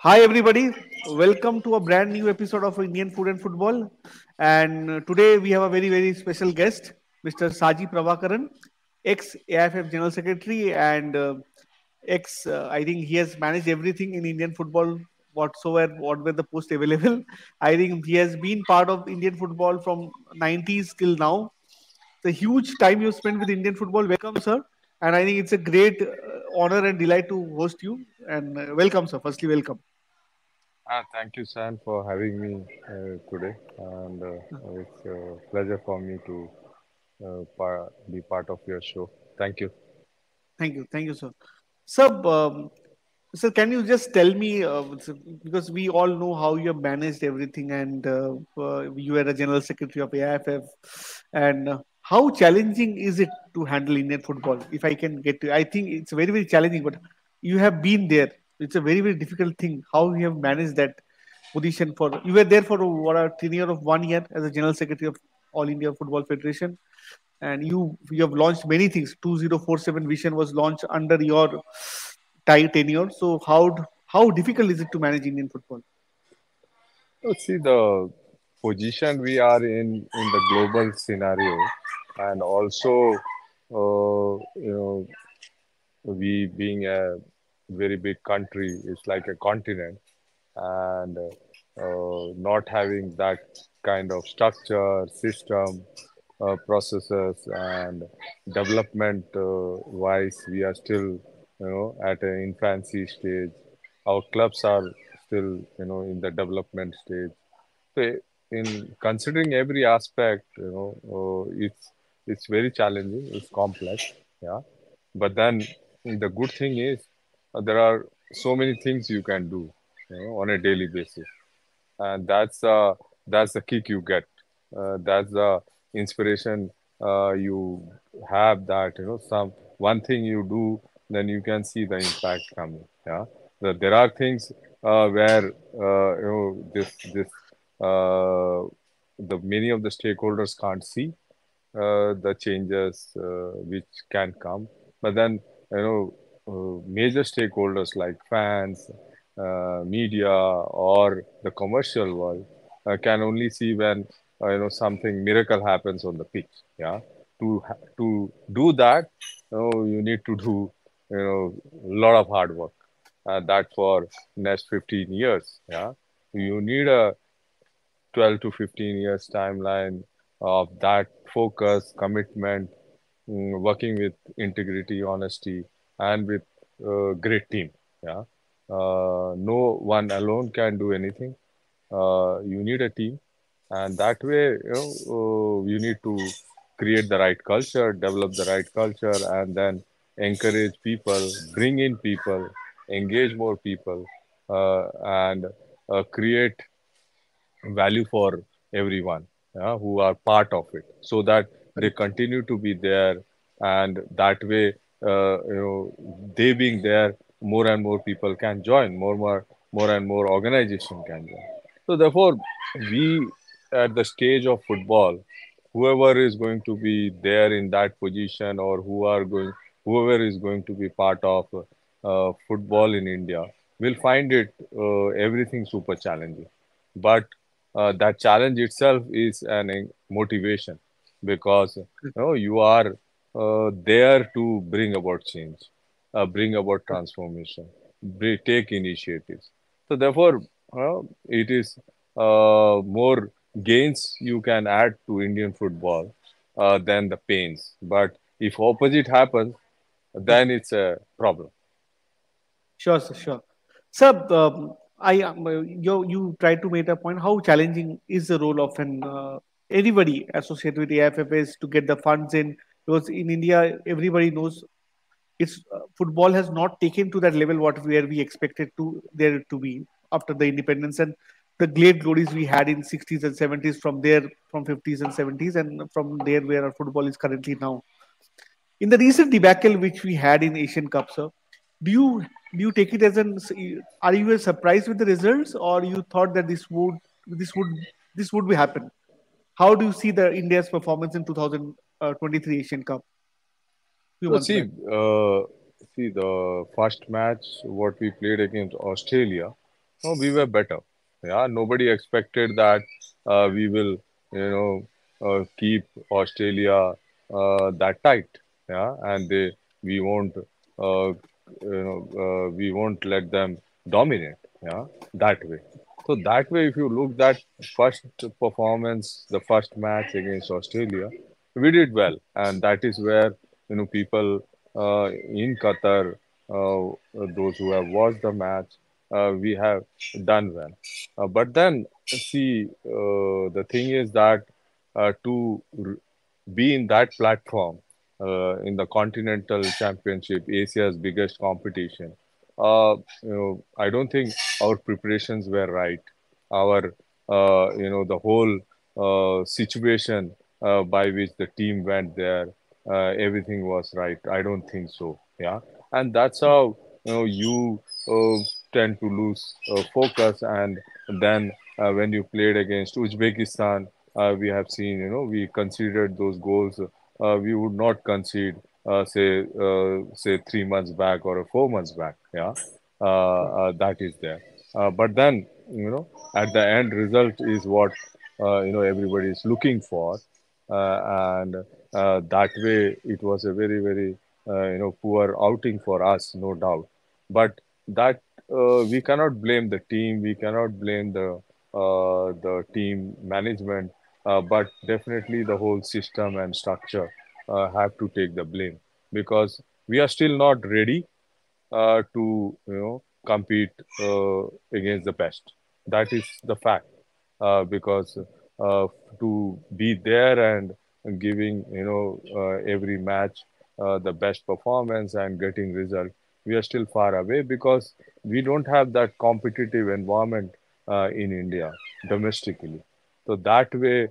Hi, everybody. Welcome to a brand new episode of Indian Food and Football. And today we have a very, very special guest, Mr. Shaji Prabhakaran, ex AIFF General Secretary, and I think he has managed everything in Indian football whatsoever, what were the posts available. I think he has been part of Indian football from 90s till now. The huge time you spent with Indian football. Welcome, sir. And I think it's a great honor and delight to host you. And welcome, sir. Firstly, welcome. Thank you, Sam, for having me today, and it's a pleasure for me to be part of your show. Thank you. Thank you, sir. Sir, sir, can you just tell me, because we all know how you have managed everything, and you were a general secretary of AIFF, and how challenging is it to handle Indian football? If I can get to, I think it's very, very challenging, but you have been there. It's a very, very difficult thing. How you have managed that position for, you were there for what a tenure of 1 year as a general secretary of All India Football Federation, and you have launched many things. 2047 vision was launched under your tenure. So how difficult is it to manage Indian football? See the position we are in the global scenario, and also, we being a very big country, it's like a continent, and not having that kind of structure, system, processes, and development wise, we are still, at an infancy stage. Our clubs are still, in the development stage. So, in considering every aspect, it's very challenging. It's complex, yeah. But then the good thing is there are so many things you can do, on a daily basis, and that's the kick you get. That's the inspiration you have, that some one thing you do, then you can see the impact coming. Yeah, there are things where this the many of the stakeholders can't see the changes which can come. But then, major stakeholders like fans, media, or the commercial world can only see when something miracle happens on the pitch. Yeah, to do that, you need to do a lot of hard work. That for next 15 years. Yeah, you need a 12 to 15 years timeline of that focus, commitment, working with integrity, honesty, and with great team. Yeah, no one alone can do anything. You need a team, and that way, you need to create the right culture, develop the right culture, and then encourage people, bring in people, engage more people, and create value for everyone, who are part of it, so that they Correct. continue to be there, and that way, they being there, more and more people can join, more and more organization can join. So therefore, we, at the stage of football, whoever is going to be there in that position, or whoever is going to be part of football in India, will find it everything super challenging. But that challenge itself is an motivation, because you are there to bring about change, bring about transformation, take initiatives. So therefore, it is more gains you can add to Indian football than the pains. But if opposite happens, then it's a problem. Sure, sir, sure. Sir, you try to make a point. How challenging is the role of an anybody associated with the AFFs to get the funds in? Because in India, everybody knows it's football has not taken to that level what where we expected to there to be after the independence and the great glories we had in 60s and 70s, from there, from 50s and 70s, and from there where our football is currently now. In the recent debacle which we had in Asian Cup, sir, do you do you take it as an, are you surprised with the results, or you thought that this would this would be happen? How do you see the India's performance in 2023 Asian Cup few So months see, back? see the first match what we played against Australia. no, we were better. Yeah, nobody expected that we will, you know, keep Australia that tight. Yeah, and we won't, we won't let them dominate. Yeah, that way. So that way, if you look that first performance, the first match against Australia, we did well, and that is where people in Qatar, those who have watched the match, we have done well. But then, see, the thing is that be in that platform in the Continental Championship, Asia's biggest competition, I don't think our preparations were right. Our, the whole situation by which the team went there, everything was right. I don't think so. Yeah, and that's how you tend to lose focus. And then when you played against Uzbekistan, we have seen, we considered those goals. We would not concede, say 3 months back or 4 months back. Yeah, Sure, that is there. But then, at the end result is what everybody is looking for, and that way it was a very very poor outing for us, no doubt. But that we cannot blame the team, we cannot blame the team management, but definitely the whole system and structure have to take the blame, because we are still not ready to compete against the best. That is the fact, because uh, to be there and giving every match the best performance and getting result, we are still far away, because we don't have that competitive environment in India domestically. So that way,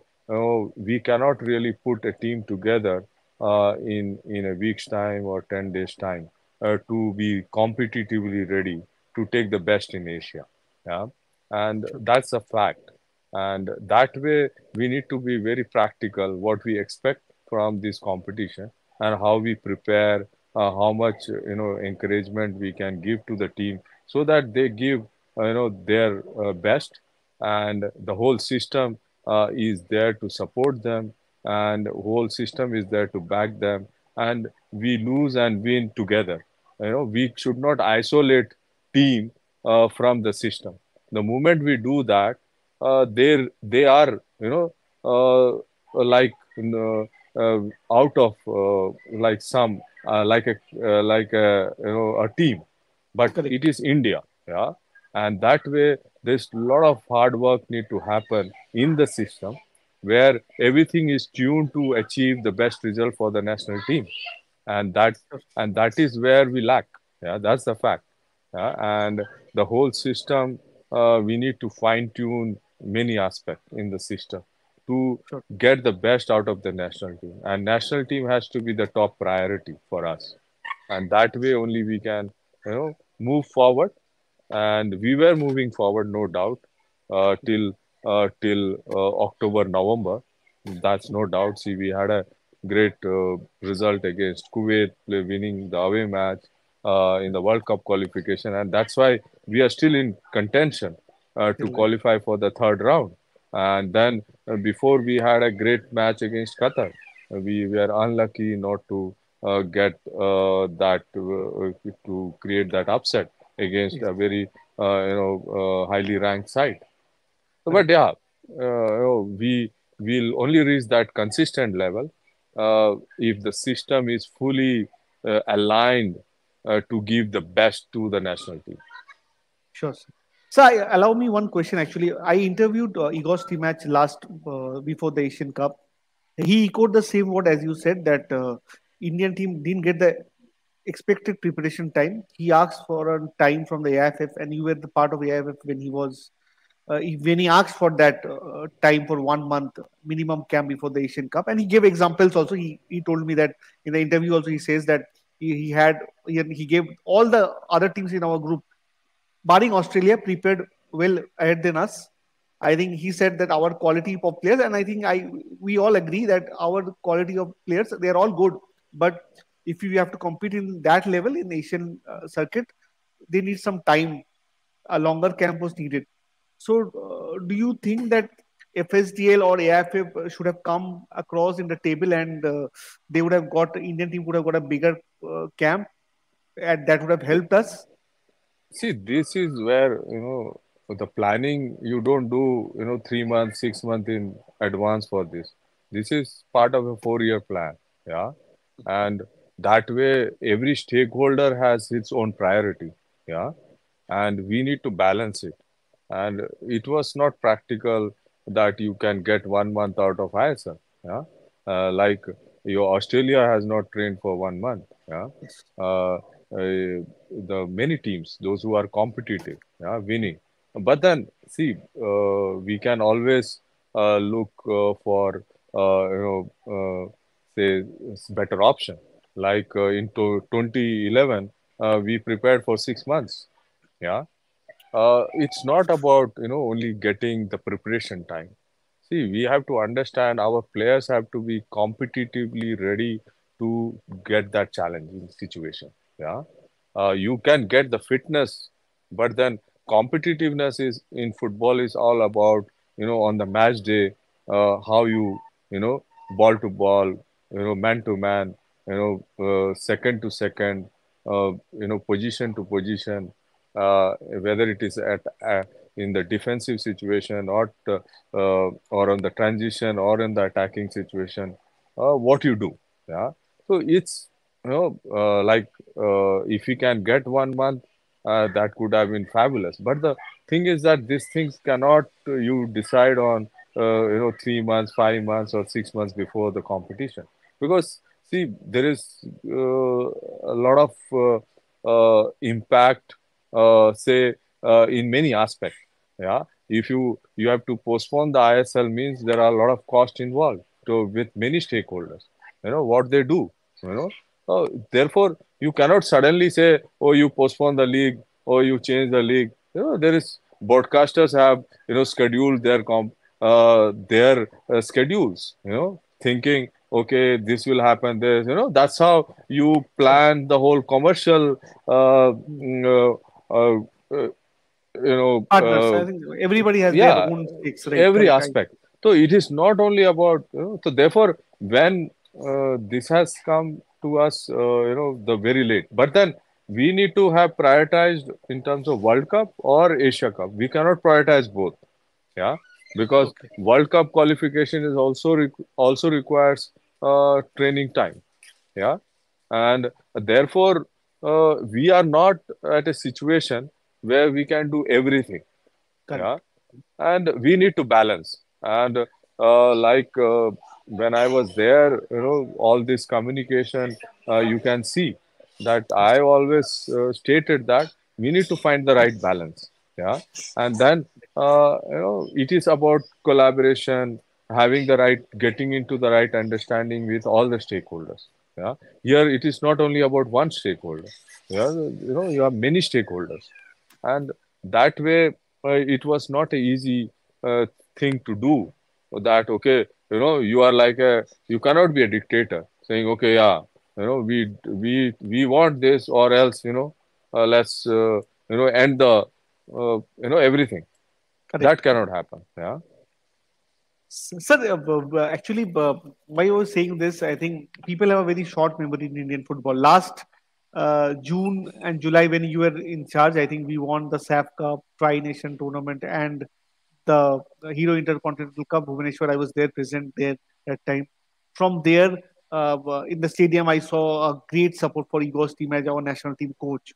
we cannot really put a team together in a week's time or 10 days time to be competitively ready to take the best in Asia. Yeah, and sure, that's a fact. And that way, we need to be very practical what we expect from this competition, and how we prepare, how much encouragement we can give to the team, so that they give their best, and the whole system is there to support them, and whole system is there to back them, and we lose and win together. We should not isolate team from the system. The moment we do that, they are like out of like some like a a team, but it correct. is India. Yeah, and that way there's a lot of hard work need to happen in the system, where everything is tuned to achieve the best result for the national team, and that Sure, and that is where we lack. Yeah, that's the fact. Yeah, and the whole system, we need to fine tune many aspects in the system to sure, get the best out of the national team, and national team has to be the top priority for us, and that way only we can move forward. And we were moving forward, no doubt, till October, November. That's no doubt. See, we had a great result against Kuwait, winning the away match in the World Cup qualification, and that's why we are still in contention to still like, qualify for the third round. And then before, we had a great match against Qatar. We were unlucky not to get that to create that upset against a exactly, very highly ranked side. But correct. yeah, we will only reach that consistent level if the system is fully aligned to give the best to the national team. Sure, sir. So, allow me one question. Actually, I interviewed Igor Stimac last before the Asian Cup. He echoed the same word as you said that Indian team didn't get the expected preparation time. He asked for a time from the AFF, and you were the part of AFF when he was when he asked for that time for 1 month minimum camp before the Asian Cup, and he gave examples also. He told me that in the interview also he says that he had he gave all the other teams in our group barring Australia, prepared well ahead than us. I think he said that our quality of players, and I think I we all agree that our quality of players they are all good. But if you have to compete in that level in Asian circuit, they need some time. a longer camp was needed. So, do you think that FSDL or AIFF should have come across in the table, and they would have got Indian team would have got a bigger camp, and that would have helped us? See, this is where, the planning you don't do, 3 months, 6 months in advance for this. This is part of a 4-year plan. Yeah. And that way, every stakeholder has its own priority. Yeah. And we need to balance it. And it was not practical that you can get 1 month out of ISL. Yeah. Like your Australia has not trained for 1 month. Yeah. Yes. The many teams, those who are competitive, yeah, winning. But then, see, we can always look for, say, better option. Like into 2011, we prepared for 6 months. Yeah, it's not about only getting the preparation time. See, we have to understand our players have to be competitively ready to get that challenging situation. Yeah, you can get the fitness, but then competitiveness is in football is all about on the match day, how you know ball to ball, man to man, second to second, position to position, whether it is at in the defensive situation or on the transition or in the attacking situation, what you do. Yeah. So it's like if you can get 1 month, that could have been fabulous. But the thing is that these things cannot you decide on 3 months, 5 months, or 6 months before the competition, because see there is a lot of impact, say in many aspects. Yeah, if you have to postpone the ISL means there are a lot of cost involved with many stakeholders. What they do. You know, therefore you cannot suddenly say, oh, you postpone the league or you change the league. There is broadcasters have scheduled their schedules. Thinking, okay, this will happen. This, that's how you plan the whole commercial mm, uh, uh, you know, Partners. I think everybody has their yeah, own stakes. Right. every Correct. aspect. So it is not only about, so therefore, when this has come to us, the very late, but then we need to have prioritized in terms of World Cup or Asia Cup. We cannot prioritize both. Yeah, because Okay. World Cup qualification is also requires training time. Yeah, and therefore we are not at a situation where we can do everything. Yeah, Correct. and we need to balance. And like when I was there, all this communication, you can see that I always stated that we need to find the right balance. Yeah, and then it is about collaboration, having the right, getting into the right understanding with all the stakeholders. Yeah, here it is not only about one stakeholder. Yeah, you have many stakeholders, and that way it was not a easy uh, thing to do. That okay, you are like a, you cannot be a dictator saying okay, yeah, we want this, or else let's end the everything. Correct. That cannot happen. Yeah. Sir, actually, why I was saying this, I think people have a very short memory in Indian football. Last June and July, when you were in charge, I think we won the SAF Cup, Tri Nation tournament, and the Hero Intercontinental Cup. Bhubaneswar, I was there, present there that time. From there, in the stadium, I saw a great support for Igor's team as our national team coach,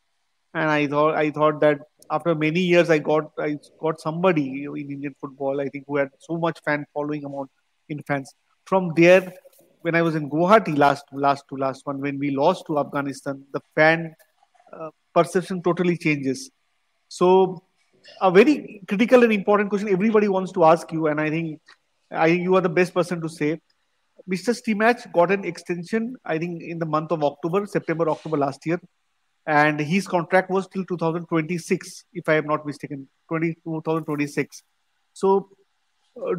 and I thought that after many years I got somebody in Indian football, I think, who had so much fan following among in fans. From there, when I was in Guwahati last one, when we lost to Afghanistan, the fan perception totally changes. So a very critical and important question everybody wants to ask you, and I think you are the best person to say. Mr. Stimac got an extension, I think, in the month of October, September, October last year, and his contract was till 2026, if I am not mistaken, 2026. So,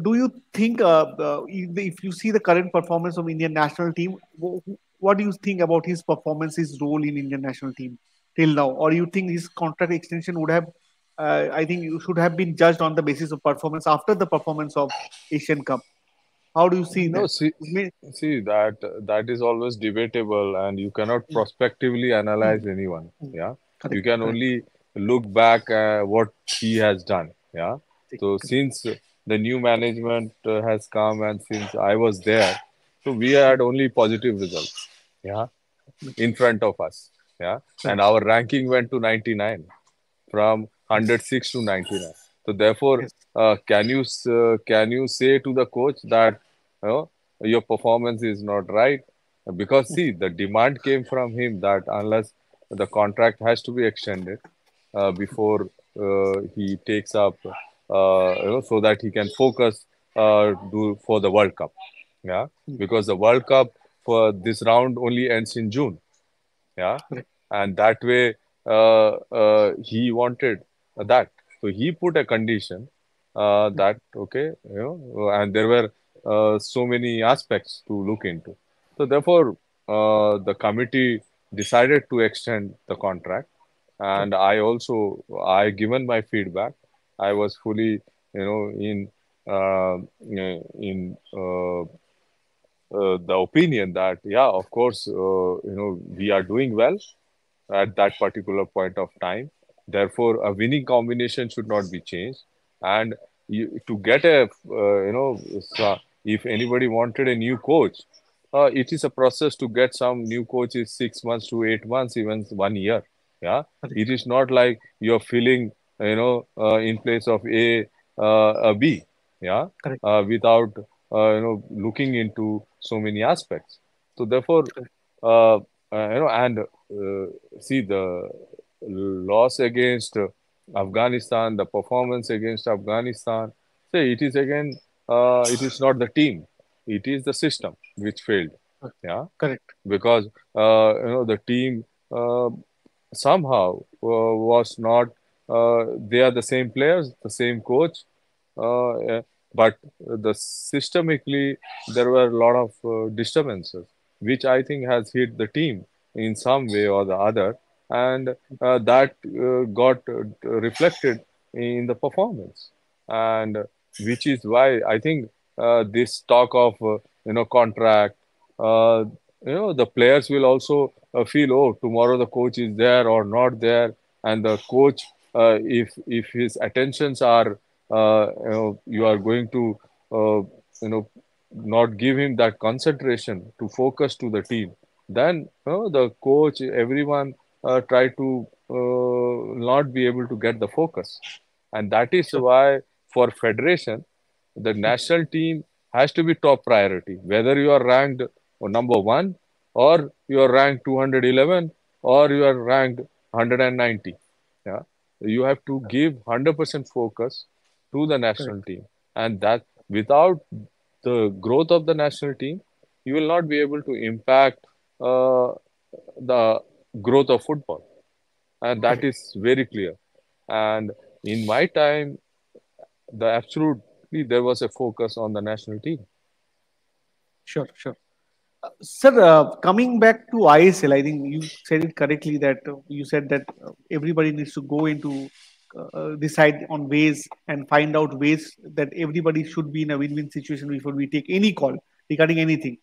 do you think, if you see the current performance of Indian national team, what do you think about his performance, his role in Indian national team till now, or you think his contract extension would have I think you should have been judged on the basis of performance after the performance of Asian Cup. How do you see No, that? see, Me- see that is always debatable, and you cannot Mm, prospectively mm, analyze anyone. mm. Yeah, you Correct, can correct, only look back what he has done. Yeah, correct, so correct. since the new management has come, and since I was there, so we had Mm, only positive results. Yeah, mm, in front of us. Yeah, and correct. our ranking went to 99 from Yes, 106 to 99. So therefore, yes, can you say to the coach that you know, your performance is not right? Because mm, see, the demand came from him that unless the contract has to be extended before he takes up, so that he can focus do for the World Cup. Yeah, mm, because the World Cup for this round only ends in June. Yeah, correct, and that way he wanted that, so he put a condition mm, that okay, and there were so many aspects to look into, so therefore the committee decided to extend the contract, and correct, I given my feedback. I was fully uh, in the opinion that yeah, of course, we are doing well at that particular point of time. Therefore, a winning combination should not be changed. And to get if anybody wanted a new coach, it is a process to get some new coaches 6 months to 8 months, even 1 year. Yeah, correct, it is not like you're filling, in place of a B. Yeah, correct, without looking into so many aspects. So therefore, correct. uh, and see the loss against Afghanistan, the performance against Afghanistan. Say it is again, it is not the team, it is the system which failed. Correct. Yeah, Correct. because the team uh, somehow was not. They are the same players, the same coach, uh, but the systemically there were a lot of disturbances, which I think has hit the team in some way or the other, and that got reflected in the performance, and which is why I think this talk of contract, uh, the players will also feel, oh, tomorrow the coach is there or not there, and the coach, if his attentions are you are going to uh, you know not give him that concentration to focus to the team, then the coach, everyone try to not be able to get the focus, and that is Sure. why for federation the national team has to be top priority, whether you are ranked number 1 or you are ranked 211 or you are ranked 190. Yeah, you have to give 100% focus to the national Correct. team, and that without the growth of the national team you will not be able to impact uh, the growth of football, and that Correct. is very clear. And in my time, absolutely there was a focus on the national team. Sure. Sure. Sir, coming back to ISL, I think you said it correctly that you said that everybody needs to go into decide on ways and find out ways that everybody should be in a win-win situation before we take any call regarding anything.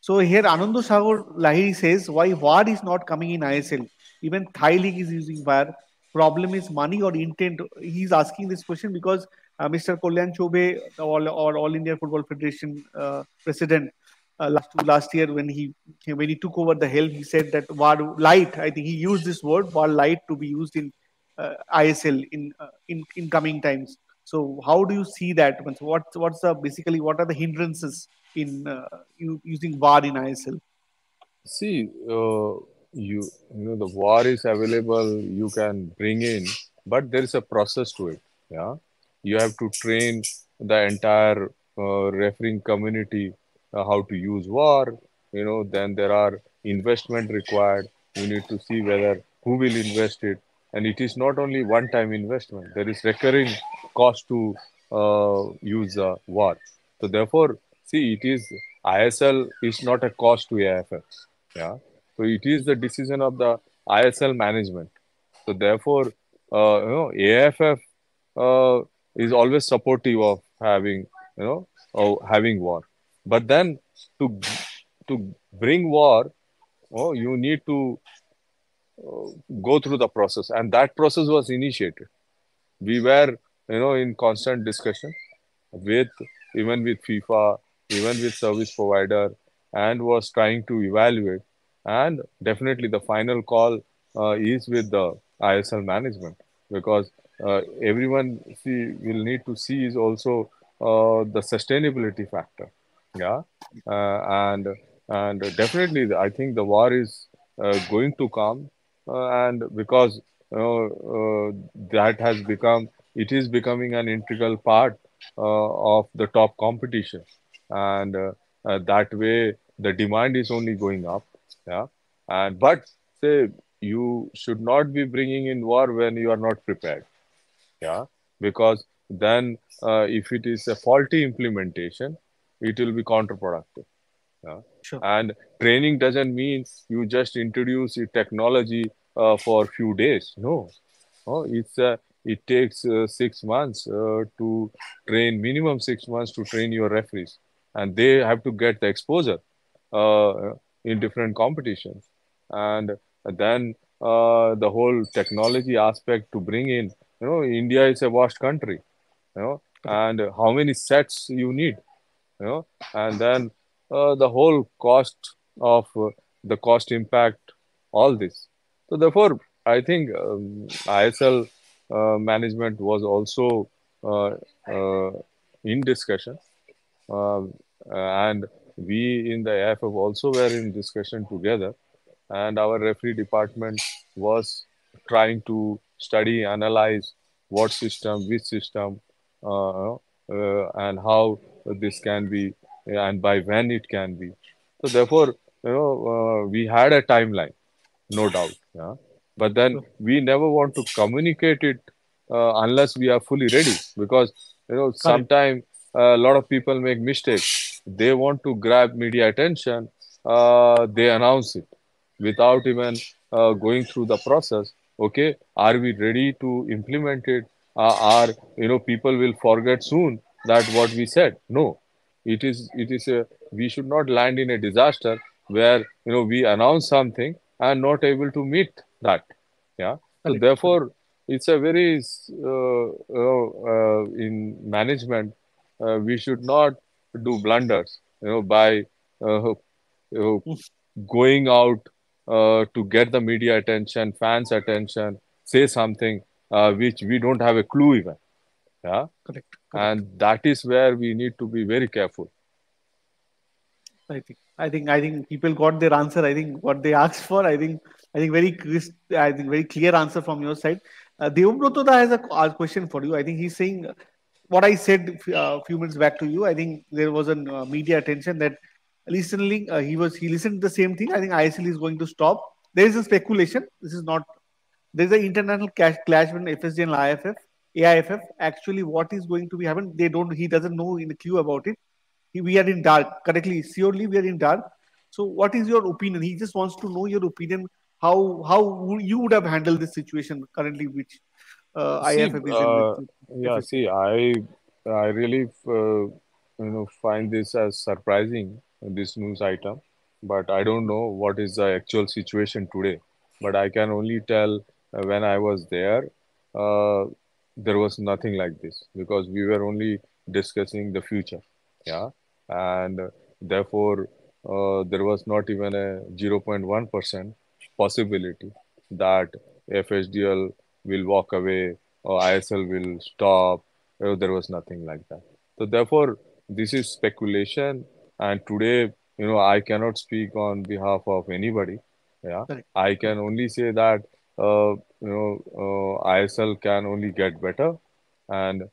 So here Anando Sagar Lahiri says why VAR is not coming in ISL. Even Thai League is using VAR. Problem is money or intent. He's asking this question because Mr. Kolyan Chobe, All India Football Federation president, last year when he took over the helm, he said that VAR light. I think he used this word VAR light to be used in ISL in coming times. So how do you see that? What's the basically what are the hindrances in using VAR in ISL? See, the war is available, you can bring in, but there is a process to it. Yeah, you have to train the entire refereeing community how to use war. Then there are investment required. You need to see whether who will invest it, and it is not only one-time investment. There is recurring cost to use war. So therefore, see, it is ISL is not a cost to AFF. Yeah. So it is the decision of the ISL management. So therefore, AFF is always supportive of having, having war. But then to to bring war, you need to go through the process, and that process was initiated. We were, in constant discussion with, even with FIFA, even with service provider, and was trying to evaluate. And definitely, the final call is with the ISL management, because everyone will need to see is also the sustainability factor. Yeah, and definitely, I think the war is going to come, and because that has become, it is becoming an integral part of the top competition, and that way the demand is only going up. Yeah, and but say, you should not be bringing in war when you are not prepared. Yeah, because then if it is a faulty implementation, it will be counterproductive. Yeah. Sure. And training doesn't mean you just introduce the technology for a few days. No, oh, it takes 6 months to train, minimum 6 months to train your referees, and they have to get the exposure in different competitions, and then the whole technology aspect to bring in. India is a vast country, Correct. and how many sets you need, you know, and then the whole cost of the cost impact, all this. So therefore, I think ISL management was also uh, uh, in discussion, uh, and we in the AFF also were in discussion together, and our referee department was trying to study, analyze what system, which system, and how this can be, and by when it can be. So therefore, we had a timeline, no doubt. Yeah, but then Sure. we never want to communicate it unless we are fully ready, because Correct. sometimes a lot of people make mistakes. They want to grab media attention, they announce it without even going through the process. Okay, are we ready to implement it? Are people will forget soon that what we said? No, it is a, we should not land in a disaster where we announce something and not able to meet that. Yeah, so Correct. Correct. therefore it's a very in management, we should not do blunders, by uh, uh, going out to get the media attention, fans attention, say something which we don't have a clue even. Yeah, Correct. Correct. and that is where we need to be very careful. I think people got their answer. I think what they asked for. I think very crisp. I think very clear answer from your side. Deobratoda has a question for you. I think he's saying what I said a few minutes back to you. I think there was a media attention that listening. He listened to the same thing. I think ISL is going to stop. There is a speculation. This is not. There is an international clash between FSG and IFF. AIFF. Actually, what is going to be happen? They don't. He doesn't know in the clue about it. We are in dark. Correctly, surely we are in dark. So, what is your opinion? He just wants to know your opinion. You would have handled this situation currently, which See, IFF is in with yeah, FSG. see, I really find this as surprising, this news item, but I don't know what is the actual situation today. But I can only tell when I was there, uh, there was nothing like this, because we were only discussing the future. Yeah, and therefore there was not even a 0.1% possibility that FSDL will walk away or ISL will stop. There was nothing like that. So therefore, this is speculation. And today, I cannot speak on behalf of anybody. Yeah, Correct, I can correct, only say that ISL can only get better, and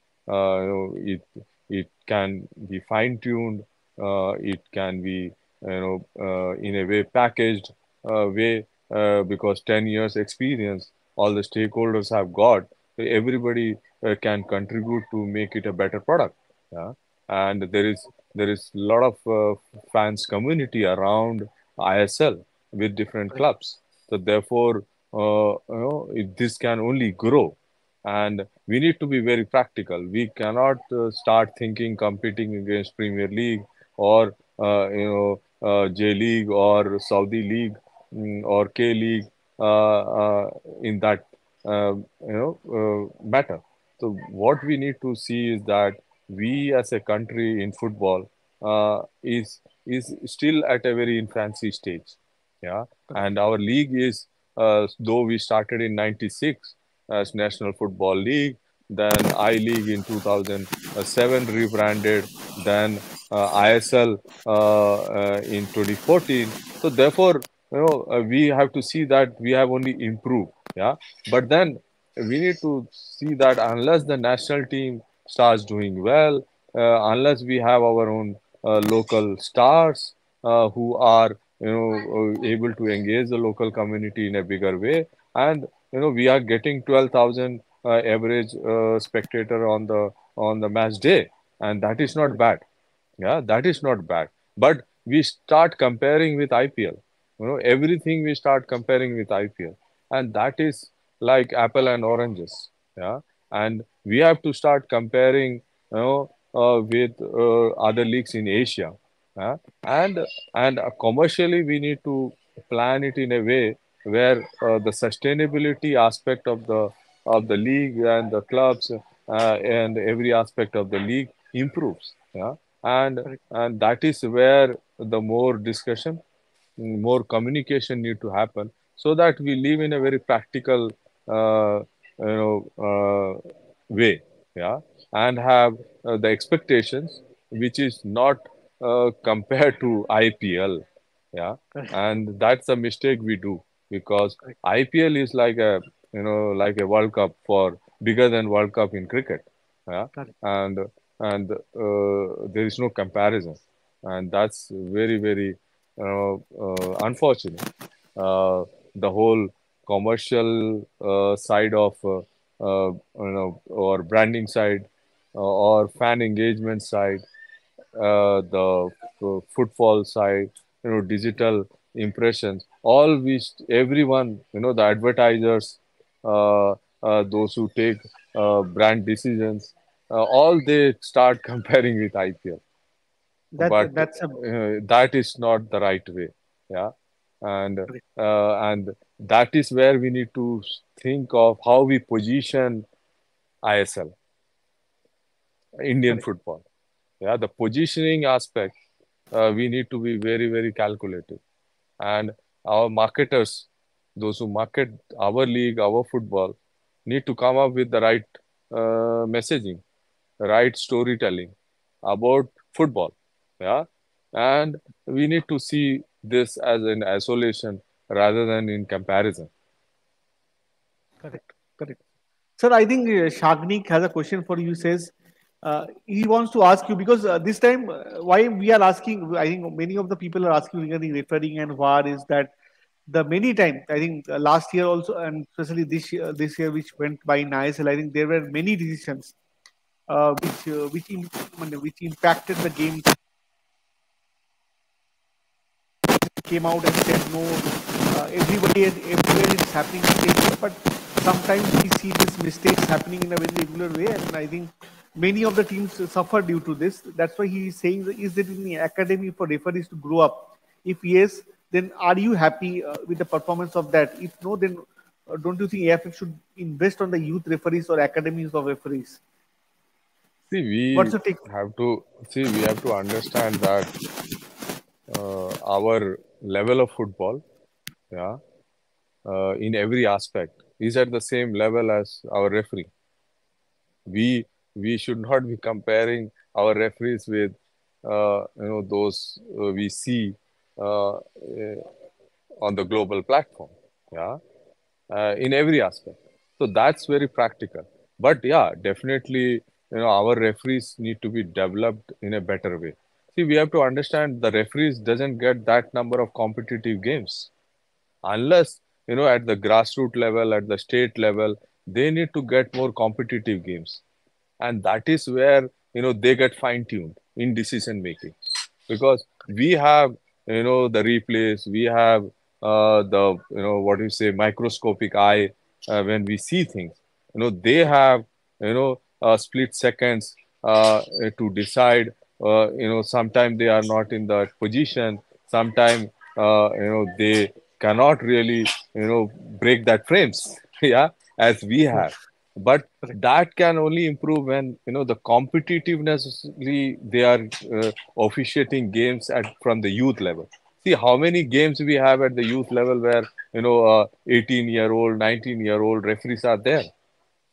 it can be fine tuned. It can be in a way packaged way, because 10 years experience all the stakeholders have got. Everybody can contribute to make it a better product. Yeah, and there is a lot of fans community around ISL with different correct. clubs. So therefore, this can only grow. and we need to be very practical. We cannot start thinking competing against Premier League or J League or Saudi League, or K League, in that matter. So what we need to see is that we as a country in football is still at a very infancy stage. Yeah, Correct. and our league is, though we started in '96 as National Football League, then I League in 2007 rebranded, then ISL in 2014. So therefore, we have to see that we have only improved. Yeah, but then we need to see that unless the national team starts doing well, unless we have our own local stars who are able to engage the local community in a bigger way, and we are getting 12,000 average spectator on the match day, and that is not Correct. bad. Yeah, that is not bad. But we start comparing with IPL. Everything we start comparing with IPL. And that is like apple and oranges. Yeah. And we have to start comparing, with other leagues in Asia. Yeah? And commercially, we need to plan it in a way where the sustainability aspect of the league and the clubs and every aspect of the league improves. Yeah, and Correct. that is where the more discussion, more communication need to happen, so that we live in a very practical way. Yeah, and have the expectations which is not compared to IPL. Yeah, Correct. and that's a mistake we do, because Correct. IPL is like a, like a World Cup, for bigger than World Cup in cricket. Yeah, Correct. and there is no comparison, and that's very very unfortunate. The whole commercial side of or branding side, or fan engagement side, the footfall side, digital impressions, all which everyone, the advertisers, those who take brand decisions, all they start comparing with IPL. But That's a that is not the right way. Yeah, and correct. that is where we need to think of how we position ISL, Indian Correct. football. Yeah, the positioning aspect, we need to be very very calculated, and our marketers, those who market our league, our football, need to come up with the right messaging, right storytelling about football. Yeah, and we need to see this as an isolation rather than in comparison. Correct. Correct. Sir, I think Shagnik has a question for you. Says he wants to ask you because this time, why we are asking. I think many of the people are asking regarding refereeing and VAR is that the many times. I think last year also, and especially this year which went by in ISL. I think there were many decisions which impacted the game. Came out and said no, everybody and everywhere it's happening in the same way, but sometimes we see these mistakes happening in a very regular way, and I think many of the teams suffer due to this. That's why he is saying, is it in the academy for referees to grow up? If yes, then are you happy with the performance of that? If no, then don't you think AFF should invest on the youth referees or academies of referees? See, What's your take? we have to understand that our level of football, yeah, in every aspect, is at the same level as our referee. We should not be comparing our referees with those we see on the global platform. Yeah, in every aspect. So that's very practical. But yeah, definitely, our referees need to be developed in a better way. See, we have to understand the referees doesn't get that number of competitive games unless, at the grassroots level, at the state level, they need to get more competitive games, and that is where they get fine tuned in decision making, because we have the replays, we have the what do you say, microscopic eye when we see things. They have split seconds to decide. Sometimes they are not in that position. Sometimes they cannot really break that frames. Yeah, as we Yes, have. But correct, that can only improve when the competitiveness they are officiating games at from the youth level. See how many games we have at the youth level where 18-year-old, 19-year-old referees are there.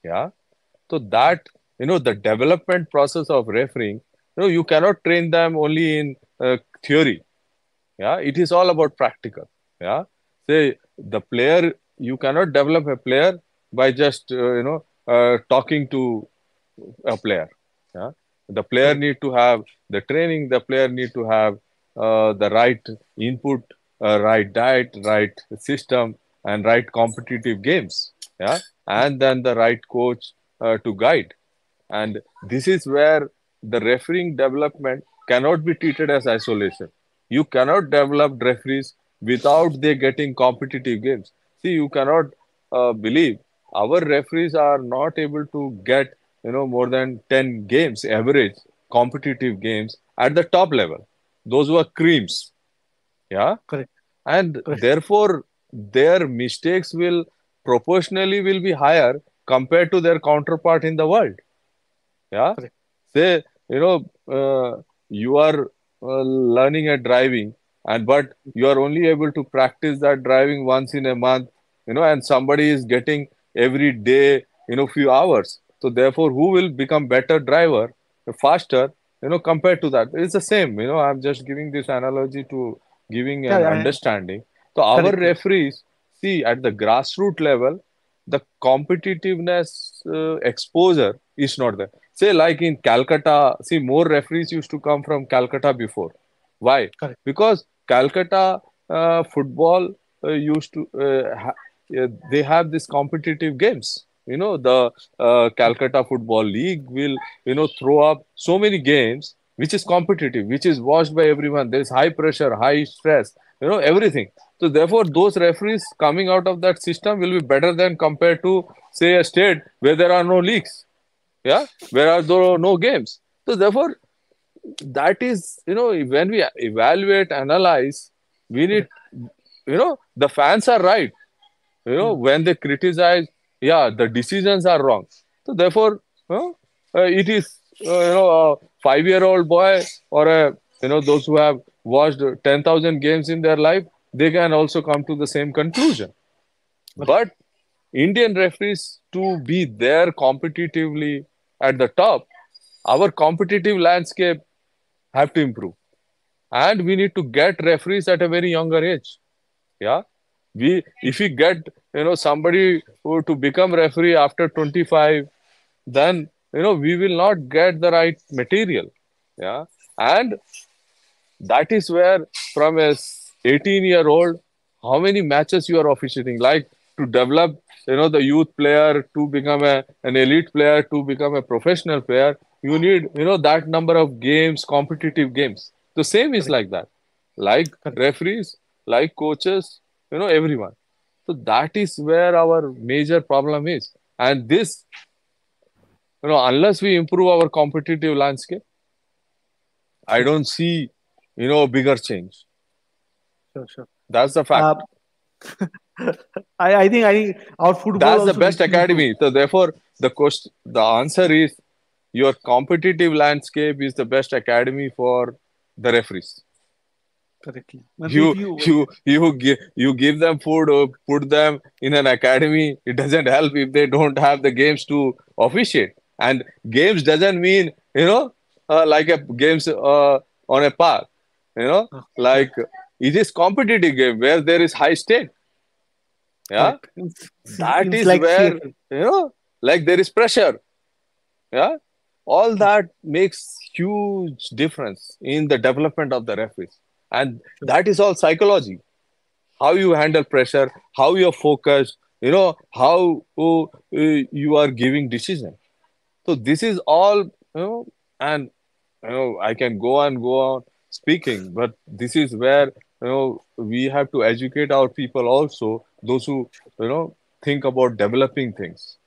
Yeah. So that the development process of refereeing, you cannot train them only in theory. Yeah, it is all about practical. Yeah, say the player, you cannot develop a player by just talking to a player. Yeah, the player correct, need to have the training. The player need to have the right input, right diet, right system, and right competitive games. Yeah, and then the right coach to guide. And this is where the refereeing development cannot be treated as isolation. You cannot develop referees without they getting competitive games. See, you cannot believe our referees are not able to get more than 10 games average competitive games at the top level. Those were creams. Yeah, correct, and correct, therefore their mistakes will proportionally will be higher compared to their counterpart in the world. Yeah, correct, say you are learning a driving, and but you are only able to practice that driving once in a month, and somebody is getting every day few hours. So therefore who will become better driver faster compared to that? It's the same. I'm just giving this analogy to giving yeah, an yeah, understanding. So our correct, correct, referees, see, at the grassroots level, the competitiveness exposure is not there. Say, like in Calcutta, see, more referees used to come from Calcutta before. Why? correct, Because Calcutta football used to they have these competitive games. The Calcutta Football League will throw up so many games which is competitive, which is watched by everyone. There is high pressure, high stress, everything. So therefore, those referees coming out of that system will be better than compared to say a state where there are no leagues. Yeah, whereas there are no games. So therefore, that is when we evaluate, analyze, we need correct. the fans are right. Hmm. When they criticize, yeah, the decisions are wrong. So therefore, it is a 5-year-old boy or a those who have watched 10,000 games in their life, they can also come to the same conclusion. Correct, But Indian referees to be there competitively at the top, our competitive landscape have to improve, and we need to get referees at a very younger age. Yeah, we if we get somebody who to become referee after 25, then we will not get the right material. Yeah, and that is where from a 18-year-old, how many matches you are officiating, like to develop the youth player to become an elite player to become a professional player, you need that number of games, competitive games. The same is correct, like that, like correct. referees, like coaches, everyone. So that is where our major problem is. And this, unless we improve our competitive landscape, I Sure, don't see a bigger change. sure, sure. That's the fact. Uh, I think our football That's the also needs best to improve. academy. So therefore, the answer is your competitive landscape is the best academy for the referees. Correctly. And if You you, you give them food or put them in an academy. It doesn't help if they don't have the games to officiate. And games doesn't mean like a games on a park. correct, Like it is competitive game where there is high stake. Yeah, correct. that It's is like where CFL. like there is pressure. Yeah, all Yes, that makes huge difference in the development of the referees, and sure, that is all psychology. How you handle pressure, how you're focused, how you are giving decision. So this is all and I can go on speaking, but this is where we have to educate our people also, those who think about developing things.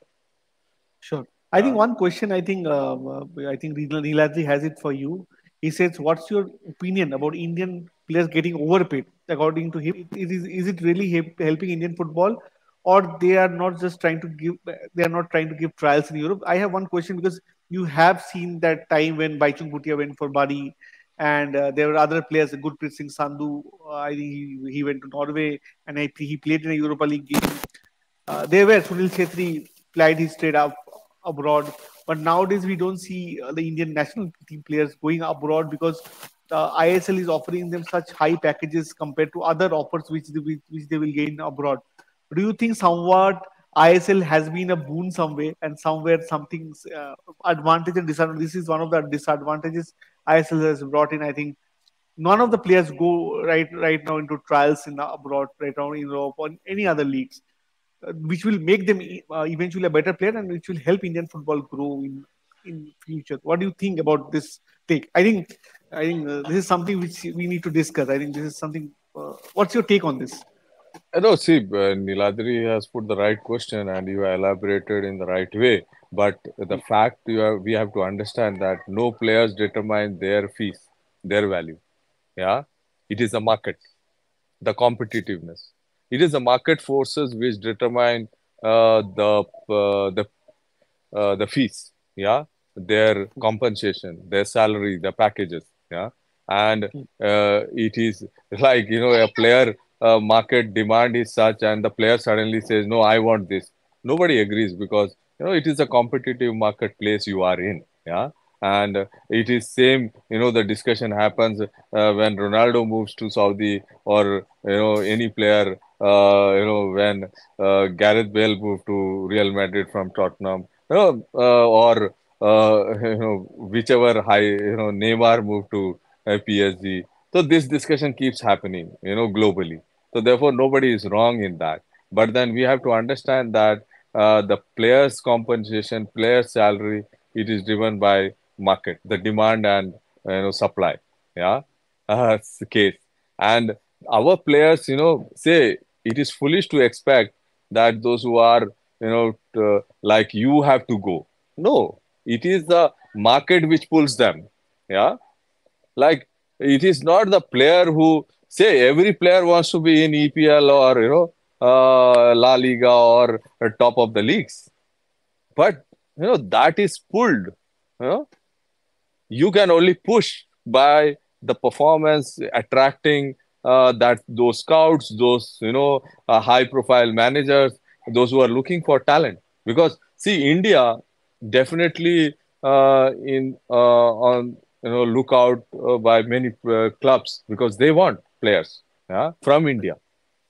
Sure. I think Yeah. one question. I think Niladri has it for you. He says, "What's your opinion about Indian players getting overpaid? According to him, is it really helping Indian football, or they are not just trying to give they are not trying to give trials in Europe?" I have one question because you have seen that time when Baichung Bhutia went for Bari, and there were other players, Gurpreet Singh Sandhu. I think he went to Norway, and he played in a Europa League game. There were Sunil Chhetri played his trade up abroad, but nowadays we don't see the Indian national team players going abroad because the ISL is offering them such high packages compared to other offers which they will gain abroad. Do you think somewhat ISL has been a boon somewhere and somewhere something's advantage and disadvantage? This is one of the disadvantages ISL has brought in. I think none of the players go right now into trials in abroad, right now in Europe or any other leagues, which will make them eventually a better player and which will help Indian football grow in future. What do you think about this take? I think this is something which we need to discuss. I think this is something. What's your take on this? No, see, Niladri has put the right question and you elaborated in the right way. But the fact we have to understand that no players determine their fees, their value. Yeah, it is a market, the competitiveness. It is the market forces which determine the fees, yeah, their compensation, their salary, the packages, yeah, and it is like a player market demand is such, and the player suddenly says, "No, I want this." Nobody agrees because it is a competitive marketplace you are in, yeah, and it is same. The discussion happens when Ronaldo moves to Saudi, or any player. When Gareth Bale moved to Real Madrid from Tottenham, or whichever high Neymar moved to PSG. So this discussion keeps happening globally. So therefore nobody is wrong in that. But then we have to understand that the players compensation, players salary, it is driven by market, the demand and supply. Yeah, it's the case. And our players say it is foolish to expect that those who are like you have to go. No, it is the market which pulls them. Yeah, like it is not the player who say every player wants to be in EPL or La Liga or top of the leagues, but that is pulled. You know, you can only push by the performance attracting that those scouts, those high profile managers, those who are looking for talent. Because see, India definitely in on look out by many clubs because they want players, yeah, from India,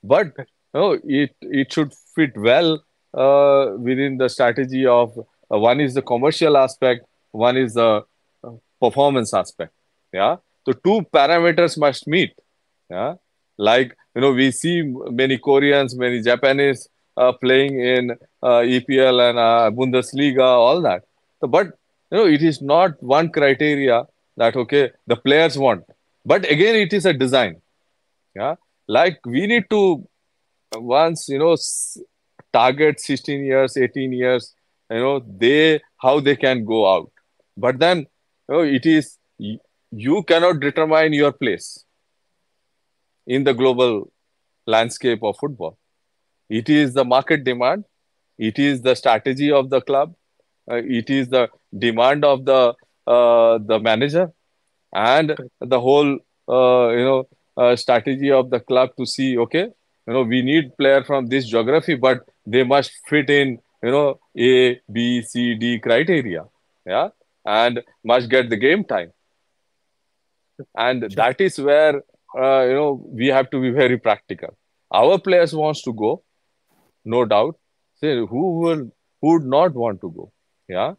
but it should fit well within the strategy of one is the commercial aspect, one is the performance aspect. Yeah, so two parameters must meet. Yeah, like we see many Koreans, many Japanese playing in EPL and Bundesliga, all that. So, but it is not one criteria that okay the players want, but again it is a design. Yeah, like we need to once target 16 years, 18 years, they how they can go out, but then it is you cannot determine your place in the global landscape of football. It is the market demand, it is the strategy of the club, it is the demand of the manager, and the whole strategy of the club to see okay we need player from this geography, but they must fit in A, B, C, D criteria, yeah, and must get the game time. And Sure. that is where we have to be very practical. Our players wants to go, no doubt. Say who would not want to go? Yeah,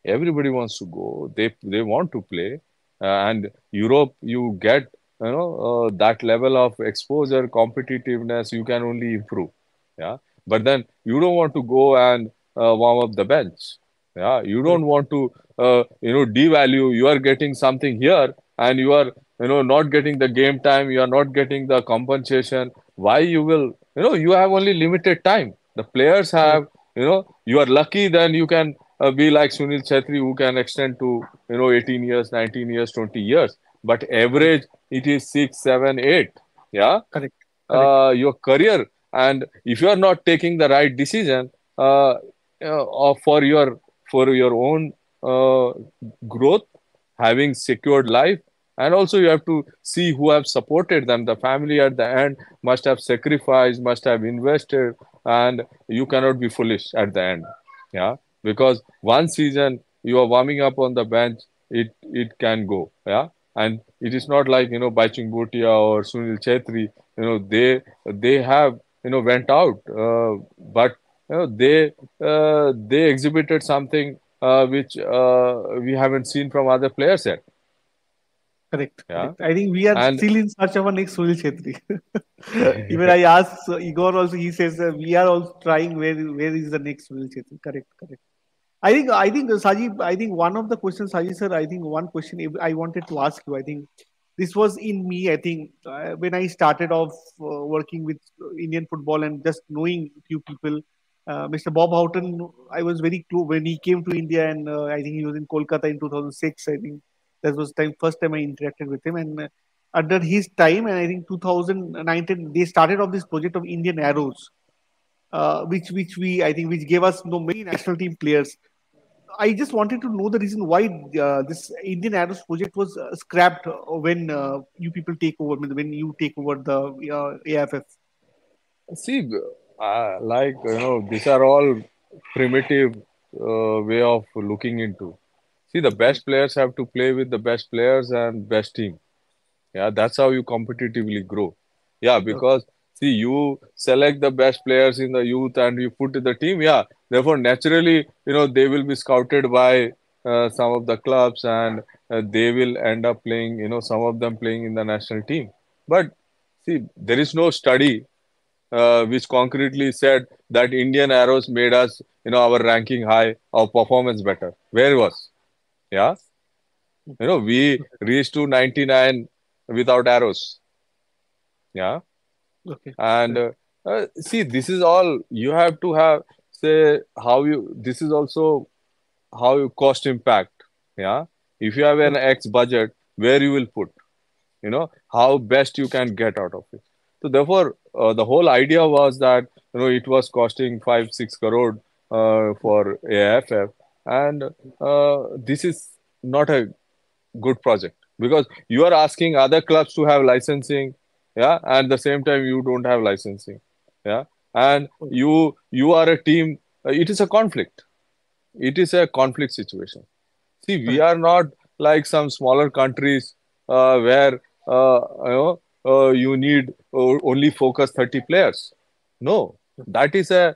everybody wants to go. They want to play, and Europe you get that level of exposure, competitiveness. You can only improve. Yeah, but then you don't want to go and warm up the bench. Yeah, you don't Correct. want to devalue. You are getting something here, and you are not getting the game time. You are not getting the compensation. Why you will you have only limited time. The players Correct. have you are lucky, then you can be like Sunil Chhetri, who can extend to 18 years, 19 years, 20 years. But Correct. average, it is 6, 7, 8. Yeah, Correct. Correct. your career, and if you are not taking the right decision uh, for your own uh, growth, having secured life, and also you have to see who have supported them. The family at the end must have sacrificed, must have invested, and you cannot be foolish at the end. Yeah, because one season you are warming up on the bench, it can go. Yeah, and it is not like Baichung Bhutia or Sunil Chetri. They have went out, but they exhibited something which we haven't seen from other players yet. Correct, Yeah, correct. I think we are and still in search of our next Sunil Chetri. Even I asked Igor also, he says we are also trying where is the next Sunil Chetri. Correct, correct. I think Saji, I think one of the questions, Saji sir, I think one question I wanted to ask you. I think this was in me. I think when I started off working with Indian football and just knowing few people, Mr. Bob Houghton, I was very close when he came to India, and I think he was in Kolkata in 2006. I think that was time first time I interacted with him, and under his time, and I think 2019 they started off this project of Indian Arrows, which we I think which gave us many national team players. I just wanted to know the reason why this Indian Arrows project was scrapped when you people take over, when you take over the AFF. see, like these are all primitive way of looking into. See, the Correct, best players have to play with the best players and best team. Yeah, that's how you competitively grow. Yeah, okay, because see, you select the best players in the youth and you put in the team. Yeah, therefore, naturally, they will be scouted by some of the clubs, and they will end up playing, some of them playing in the national team. But see, there is no study which concretely said that Indian arrows made us, our ranking high, our performance better. Where was? Yeah, we reached to 99 without arrows. Yeah, okay, and correct, see, this is all you have to have. Say how you. This is also how you cost impact. Yeah, if you have an okay, X budget, where you will put. How best you can get out of it. So therefore the whole idea was that it was costing 5-6 crore for AFF, and this is not a good project because you are asking other clubs to have licensing, yeah, and at the same time you don't have licensing, yeah, and okay, you are a team, it is a conflict, situation. See, we correct, are not like some smaller countries where you need only focus 30 players. No, that is a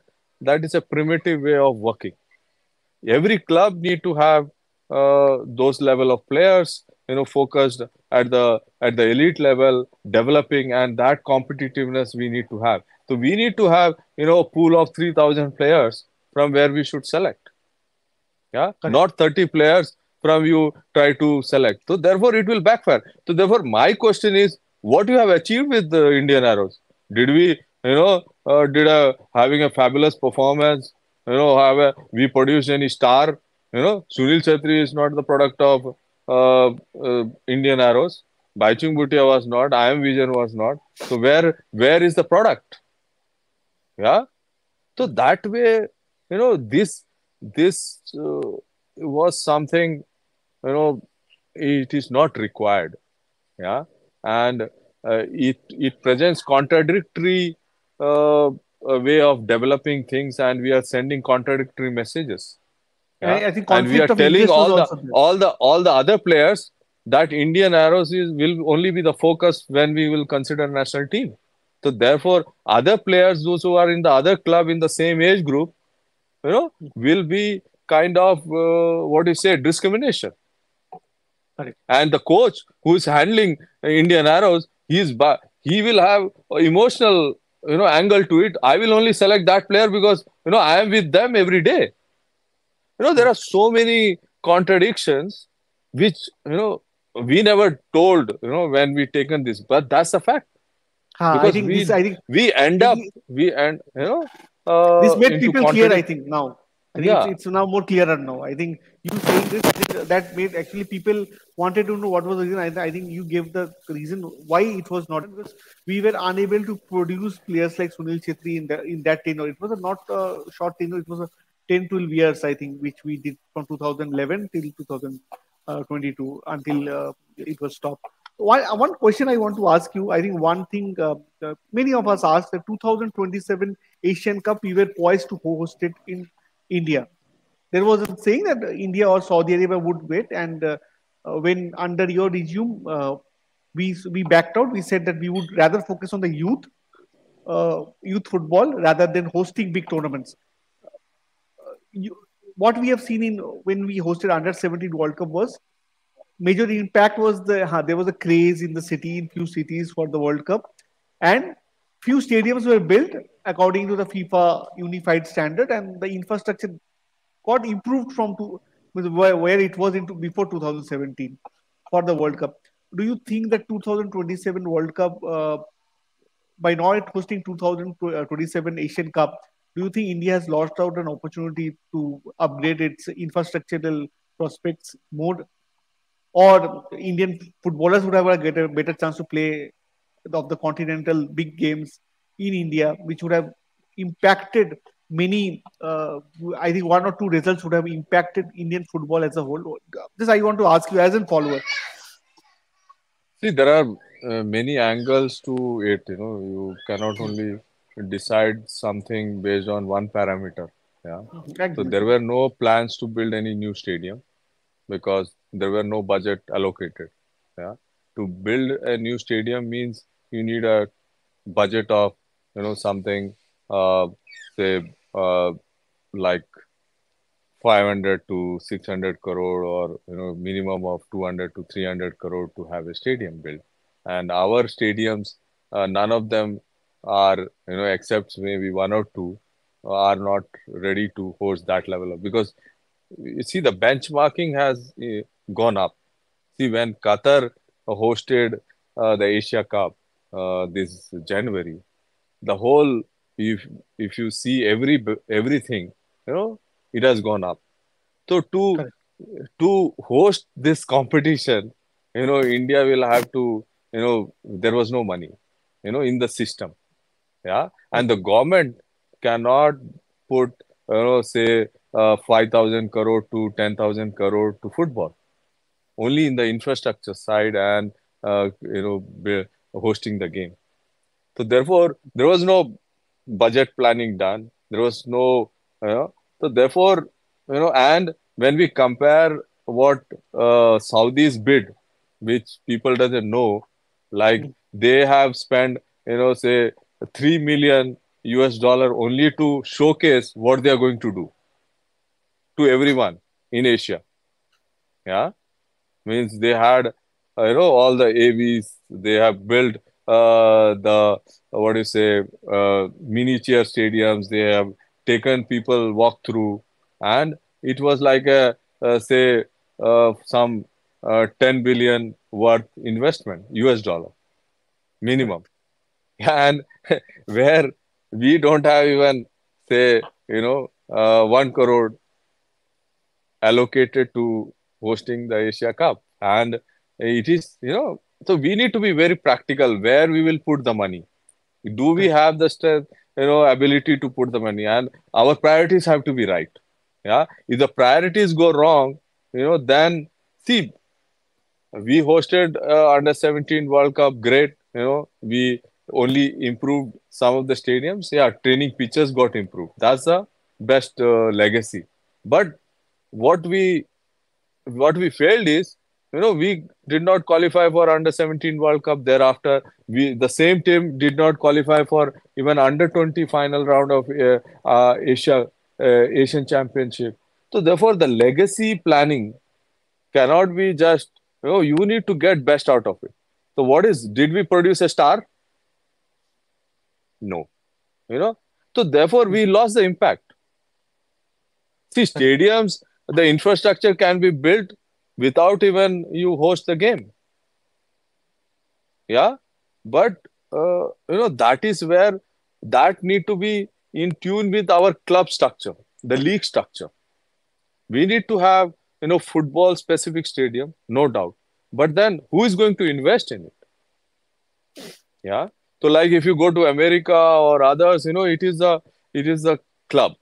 primitive way of working. Every club need to have those level of players, focused at the elite level, developing, and that competitiveness we need to have. So we need to have a pool of 3,000 players from where we should select, yeah, correct. not 30 players from you try to select, so therefore it will backfire. So therefore my question is, what you have achieved with the Indian arrows? Did we did a having a fabulous performance, we produced any star? Sunil Chhetri is not the product of Indian arrows. Baichung Bhutia was not, I am Vision was not. So where is the product? Yeah, so that way, this was something, it is not required. Yeah, and it presents contradictory way of developing things, and we are sending contradictory messages. Yeah, I think and we are conflict of telling interest was all the also there. all the all the other players that Indian arrows will only be the focus when we will consider national team. So therefore, other players, those who are in the other club in the same age group, will be kind of what you say discrimination. Correct. And the coach who is handling Indian arrows, he will have emotional angle to it. I will only select that player because I am with them every day. There are so many contradictions which we never told when we taken this, but that's a fact I because think this. I think we end I up think we end this made into people clear. I contradict. think now. I think Yeah. it's now more clearer now. I think you saying this, I think that made actually people wanted to know what was the reason. I think you gave the reason why it was not because we were unable to produce players like Sunil Chetri in that tenure. It was a not a short tenure. It was a 10, 12 years I think which we did from 2011 till 2022 until it was stopped. One question I want to ask you. I think one thing many of us asked the 2027 Asian Cup we were poised to host it in India. There was a saying that India or Saudi Arabia would wait, and when under your regime, we backed out. We said that we would rather focus on the youth football rather than hosting big tournaments. You, what we have seen in when we hosted under 17 World Cup was major impact was there was a craze in the city in few cities for the World Cup, and few stadiums were built according to the FIFA unified standard, and the infrastructure got improved from where it was into before 2017 for the World Cup. Do you think that 2027 World Cup, by not hosting 2027 Asian Cup, do you think India has lost out an opportunity to upgrade its infrastructural prospects more, or Indian footballers would have get a better chance to play of the continental big games in India, which would have impacted many. I think one or two results would have impacted Indian football as a whole. This I want to ask you as a follower. See, there are many angles to it. You cannot only decide something based on one parameter. Yeah. So Agree. there were no plans to build any new stadium because there were no budget allocated. Yeah. To build a new stadium means you need a budget of, something, say, like 500 to 600 crore, or minimum of 200 to 300 crore to have a stadium built. And our stadiums, none of them are, except maybe one or two, are not ready to host that level of, because you see the benchmarking has gone up. See, when Qatar hosted the Asia Cup this January, the whole, if if you see everything, it has gone up. So Correct. to host this competition, India will have to, there was no money, in the system. Yeah. And the Agree. government cannot put, say, 5,000 crore to 10,000 crore to football, only in the infrastructure side and, hosting the game. So therefore, there was no budget planning done. There was no, so therefore, and when we compare what Saudis bid, which people doesn't know, like they have spent, say 3 million US dollar only to showcase what they are going to do to everyone in Asia. Yeah. Means they had, all the AVs, they have built the, what do you say, miniature stadiums, they have taken people walk through, and it was like say, some 10 billion worth investment, US dollar Correct. minimum. And where we don't have even, say, 1 crore allocated to hosting the Asia Cup. And it is, so we need to be very practical where we will put the money. Do we Correct. have the strength, ability to put the money? And our priorities have to be right. Yeah. If the priorities go wrong, then see, we hosted under 17 World Cup. Great. We only improved some of the stadiums. Yeah. Training pitches got improved. That's the best legacy. But what we what we failed is, we did not qualify for under 17 World Cup. Thereafter, the same team did not qualify for even under 20 final round of Asian Championship. So therefore, the legacy planning cannot be just, you need to get best out of it. So what is, did we produce a star? No. You know, so therefore we lost the impact. See, Correct. stadiums, the infrastructure can be built without even you host the game. Yeah. But that is where that need to be in tune with our club structure. the league structure. We need to have, football specific stadium, no doubt. But then who is going to invest in it? Yeah. So like if you go to America or others, it is a club,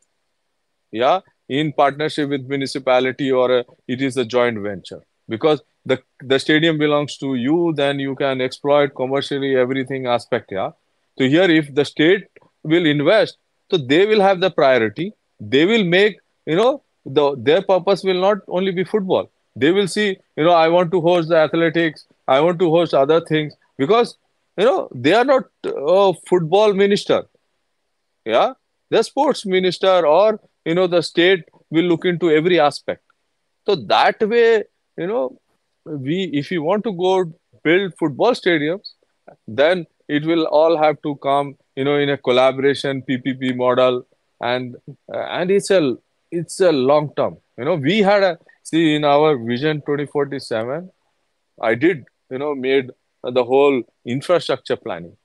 yeah, in partnership with municipality, or it is a joint venture, because the stadium belongs to you, then you can exploit commercially everything aspect, yeah. So here if the state will invest, so they will have the priority. They will make, their purpose will not only be football. They will see, I want to host the athletics, I want to host other things, because they are not a football minister, yeah. The sports minister, or the state will look into every aspect. So that way, you know we if we want to go build football stadiums, then it will all have to come, in a collaboration PPP model. And it's a long term. We had a see in our vision 2047. I did, made the whole infrastructure planning,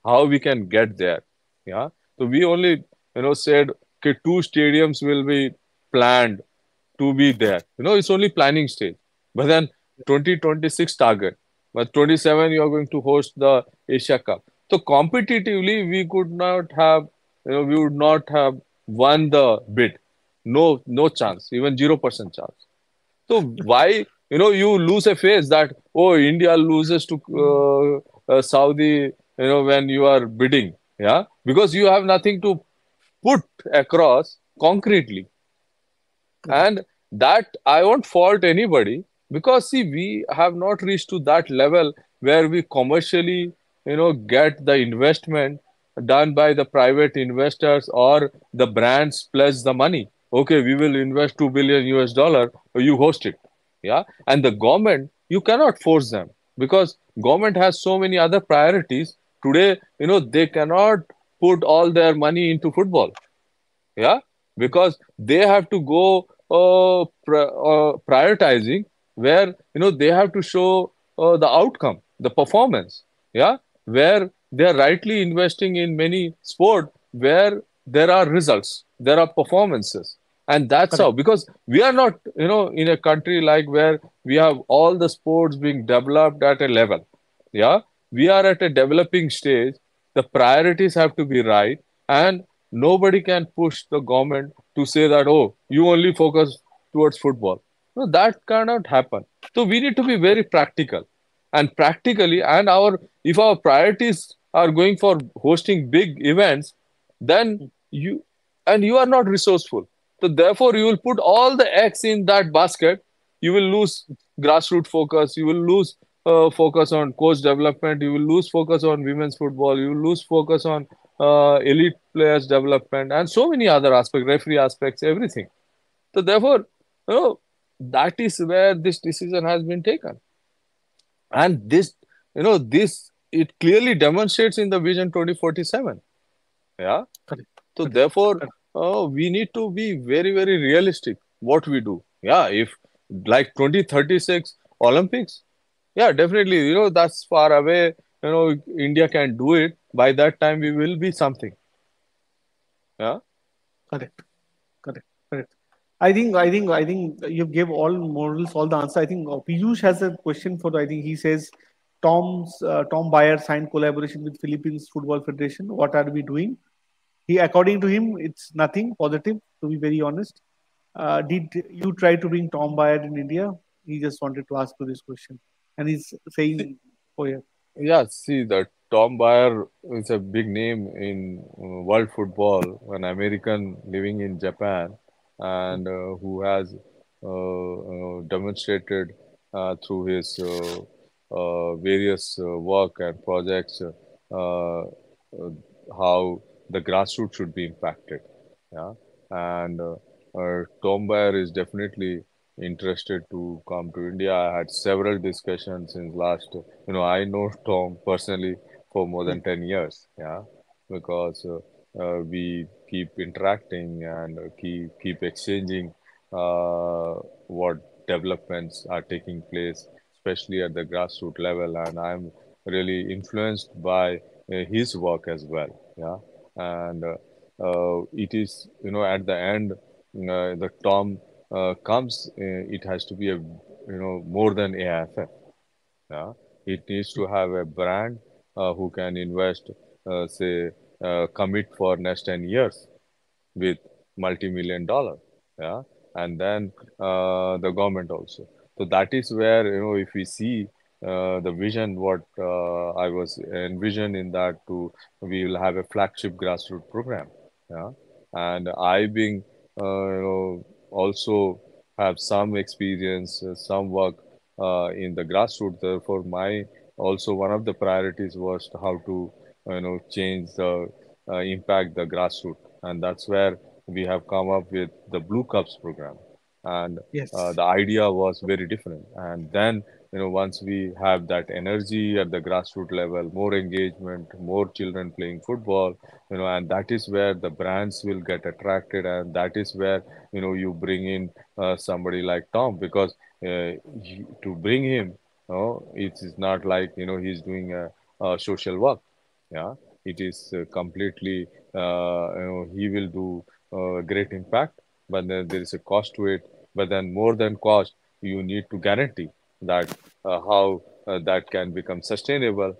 how we can get there. Yeah. So we only, said, okay, two stadiums will be planned to be there. It's only planning stage. But then 2026 target. But 27 you are going to host the Asia Cup. So competitively we could not have, we would not have won the bid. No, no chance, even 0% chance. So why, you lose a face that, oh, India loses to Saudi, when you are bidding, yeah, because you have nothing to put across concretely. And Correct. that I won't fault anybody, because see, we have not reached to that level where we commercially, get the investment done by the private investors, or the brands pledge the money. Okay, we will invest 2 billion US dollar, you host it. Yeah. And the government, you cannot force them, because government has so many other priorities. Today, they cannot put all their money into football, yeah, because they have to go prioritizing, where they have to show the outcome, the performance, yeah, where they are rightly investing in many sport where there are results, there are performances. And that's how, Correct. because we are not, in a country like where we have all the sports being developed at a level, yeah. We are at a developing stage. The priorities have to be right, and nobody can push the government to say that, oh, you only focus towards football. No, that cannot happen. So we need to be very practical, and practically, and our if our priorities are going for hosting big events, then you you are not resourceful. So therefore, you will put all the eggs in that basket. You will lose grassroots focus. You will lose focus on coach development. You will lose focus on women's football. You will lose focus on elite players development, and so many other aspects, referee aspects, everything. So therefore, you know, that is where this decision has been taken. And this it clearly demonstrates in the Vision 2047. Yeah. Correct. So Correct. therefore, Correct. we need to be very, very realistic what we do. Yeah, if like 2036 Olympics, yeah, definitely, that's far away. India can do it. By that time, we will be something. Yeah. Correct. Correct. Correct. I think you gave all morals, all the answer. I think Piyush has a question for. I think he says, Tom Bayer signed collaboration with Philippines Football Federation. What are we doing? He, according to him, it's nothing positive. To be very honest, did you try to bring Tom Bayer in India? He just wanted to ask you this question, and he's See, saying, "Oh yeah, yeah, see that Tom Bayer is a big name in world football, an American living in Japan, and who has demonstrated through his various work and projects, how the grassroots should be impacted. Yeah, and Tom Bayer is definitely interested to come to India. I had several discussions since last. I know Tom personally for more yeah, than 10 years. Yeah, because we keep interacting and keep exchanging what developments are taking place, especially at the grassroots level. And I'm really influenced by his work as well. Yeah, and it is, at the end. the term comes, it has to be a more than AIFF. Yeah, it needs to have a brand who can invest, say, commit for next 10 years with multi-million dollar, yeah, and then the government also. So that is where, if we see the vision, what I was envisioned in that, to we will have a flagship grassroots program, yeah, and I being also have some experience, some work in the grassroots. Therefore, my also one of the priorities was how to change the impact the grassroots, and that's where we have come up with the Blue Cups program. And Yes. the idea was very different. And then, once we have that energy at the grassroots level, more engagement, more children playing football, and that is where the brands will get attracted, and that is where, you bring in somebody like Tom, because to bring him, it is not like, he's doing a social work. Yeah, it is completely, he will do great impact, but then there is a cost to it. But then more than cost, you need to guarantee that how that can become sustainable,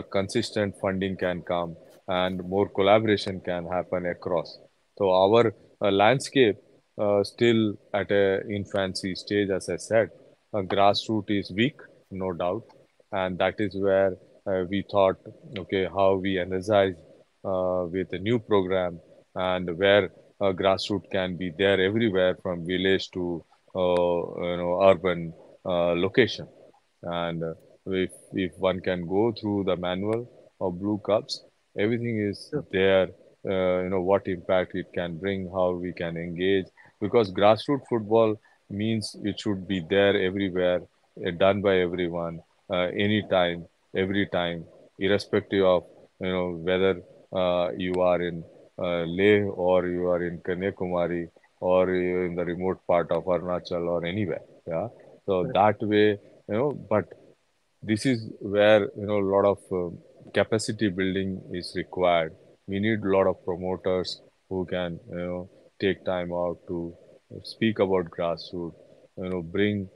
consistent funding can come, and more collaboration can happen across. So our landscape still at a infancy stage, as I said. Grassroots is weak, no doubt, and that is where we thought, okay, how we energize with a new program, and where grassroots can be there everywhere from village to urban location. And if one can go through the manual of Blue Cups, everything is Sure. there. What impact it can bring, how we can engage, because grassroots football means it should be there everywhere, done by everyone, anytime, every time, irrespective of whether you are in Leh, or you are in Kanyakumari, or you're in the remote part of Arunachal, or anywhere. Yeah. So Correct. that way, but this is where a lot of capacity building is required. We need a lot of promoters who can take time out to speak about grassroots, bring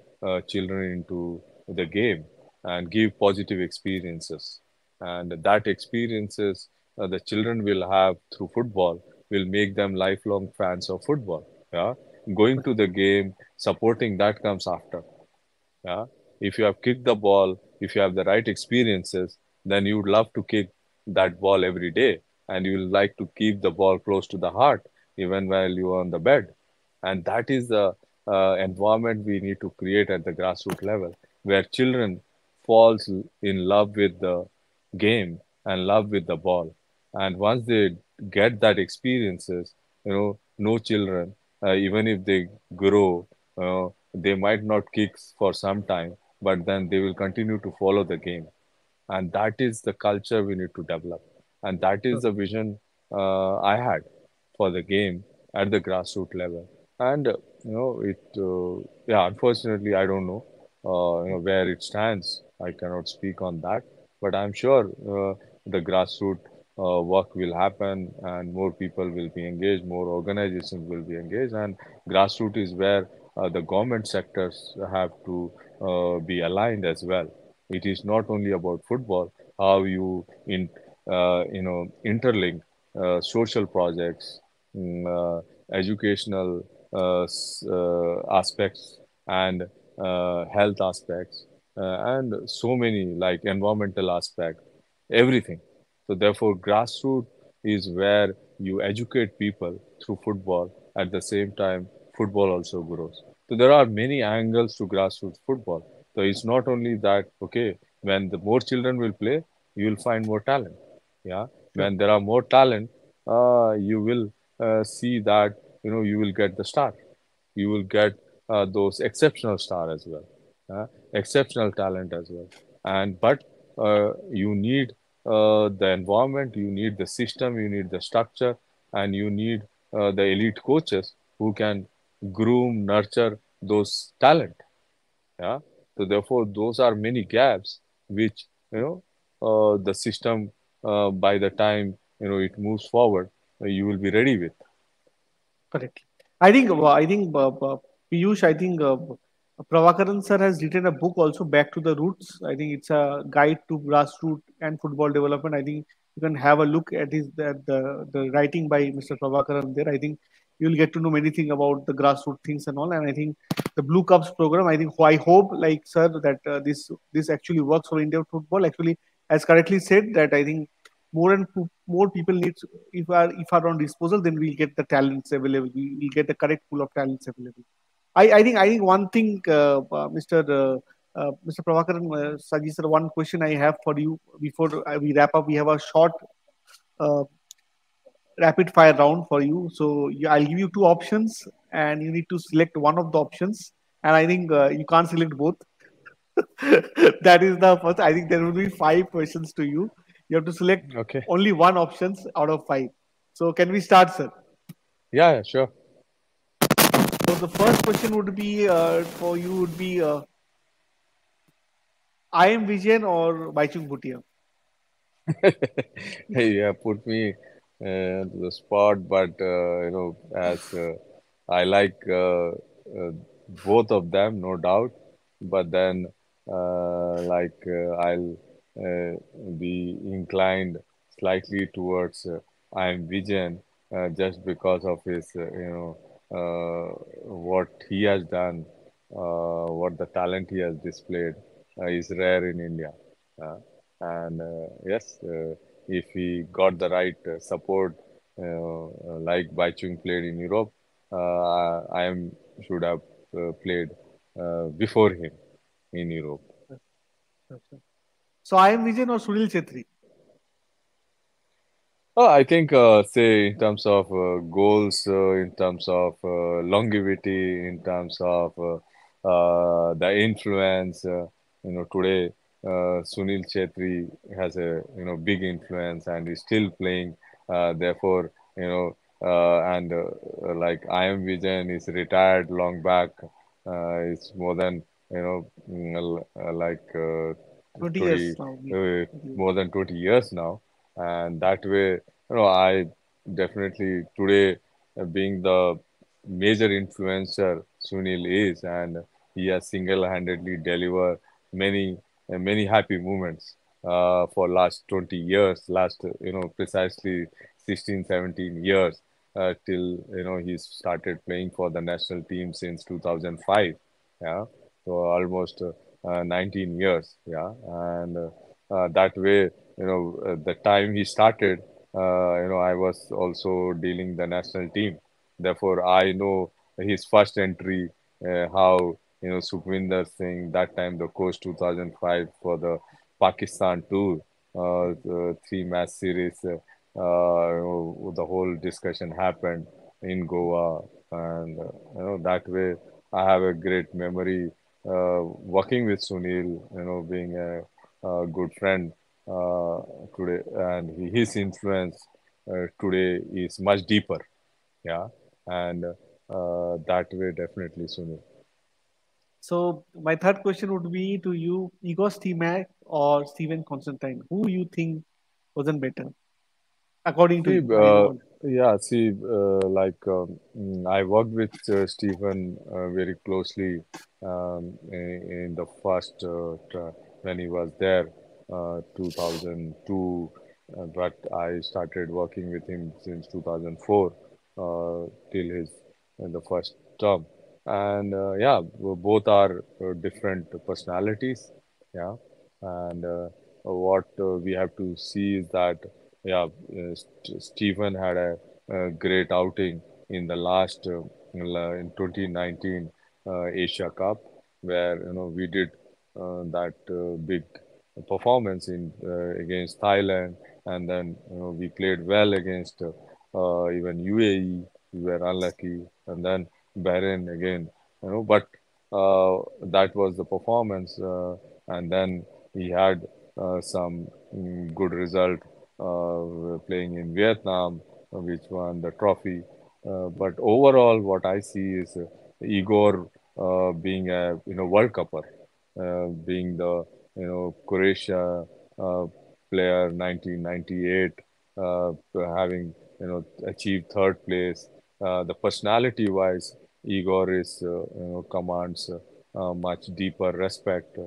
children into the game and give positive experiences, and that experiences the children will have through football will make them lifelong fans of football. Yeah, going to the game, supporting, that comes after. Yeah. If you have kicked the ball, if you have the right experiences, then you would love to kick that ball every day. And you will like to keep the ball close to the heart, even while you are on the bed. And that is the environment we need to create at the grassroots level, where children falls in love with the game and love with the ball. And once they get that experiences, no children, even if they grow, they might not kick for some time, but then they will continue to follow the game. And that is the culture we need to develop. And that is Sure. the vision I had for the game at the grassroots level. And yeah, unfortunately, I don't know, where it stands. I cannot speak on that, but I'm sure the grassroots work will happen, and more people will be engaged, more organizations will be engaged, and grassroots is where the government sectors have to be aligned as well. It is not only about football, how you interlink social projects, educational aspects, and health aspects, and so many like environmental aspect, everything. So therefore, grassroots is where you educate people through football. At the same time, football also grows. So there are many angles to grassroots football. So it's not only that, okay, when the more children will play, you will find more talent. Yeah, Sure. when there are more talent, you will see that you will get the star. You will get those exceptional star as well, exceptional talent as well. And but you need the environment, you need the system, you need the structure, and you need the elite coaches who can groom, nurture those talent. Yeah. So therefore, those are many gaps which the system, by the time it moves forward, you will be ready with. Correct. I think Piyush, I think Prabhakaran sir has written a book also, Back to the Roots. I think it's a guide to grassroots and football development. I think you can have a look at his the writing by Mr. Prabhakaran there. I think you'll get to know many things about the grassroots things and all. And I think the Blue Cups program. I hope, like sir, that this actually works for Indian football. Actually, as correctly said, that I think more people need, if are on disposal, then we'll get the talents available. We'll get the correct pool of talents available. I think one thing, Mr. Prabhakaran, Saji sir, one question I have for you before we wrap up. We have a short uh, rapid fire round for you. So I'll give you two options, and you need to select one of the options. And I think you can't select both. That is the first. I think there will be five questions to you. You have to select Okay. only one options out of five. So can we start, sir? Yeah, yeah, sure. So the first question would be for you would be I am Vijayan or Baichung Bhutia? Hey, yeah, put me to the spot, but as I like both of them, no doubt. But then, I'll uh, be inclined slightly towards I am Vijayan, just because of his, what he has done, what the talent he has displayed is rare in India. Uh, and yes, if he got the right support, like Baichung played in Europe, I am should have played before him in Europe. So I am Vijayan or Sunil Chetri? I think, say, in terms of goals, in terms of longevity, in terms of the influence, today Sunil Chetri has a big influence and is still playing. Therefore, and like I am Vijayan is retired long back. It's more than like 20 years 20, now. uh, more than 20 years now, and that way, I definitely today, being the major influencer Sunil is, and he has single-handedly delivered many many happy moments for last 20 years, last precisely 16, 17 years, till he started playing for the national team since 2005. Yeah, so almost 19 years. Yeah, and that way, the time he started, I was also dealing the national team. Therefore, I know his first entry, how Sukhvinder Singh, that time the coach 2005 for the Pakistan tour, the three-match series. The whole discussion happened in Goa, and that way I have a great memory working with Sunil. Being a good friend uh, today, and his influence today is much deeper. Yeah, and that way definitely Sunil. So my third question would be to you: Igor Stimac or Steven Constantine? Who you think wasn't better, according to See, you? I know. yeah, see, I worked with Stephen very closely in the first when he was there, 2002, but I started working with him since 2004 till his in the first term, and yeah, both are different personalities, yeah, and what we have to see is that, yeah, Stephen had a great outing in the last in 2019 Asia Cup, where we did that big performance in against Thailand, and then we played well against even UAE. We were unlucky, and then Bahrain again. But that was the performance, and then he had some good result playing in Vietnam, which won the trophy. But overall, what I see is Igor being a World Cupper, being the Croatia player 1998, having achieved third place, The personality-wise, Igor is commands much deeper respect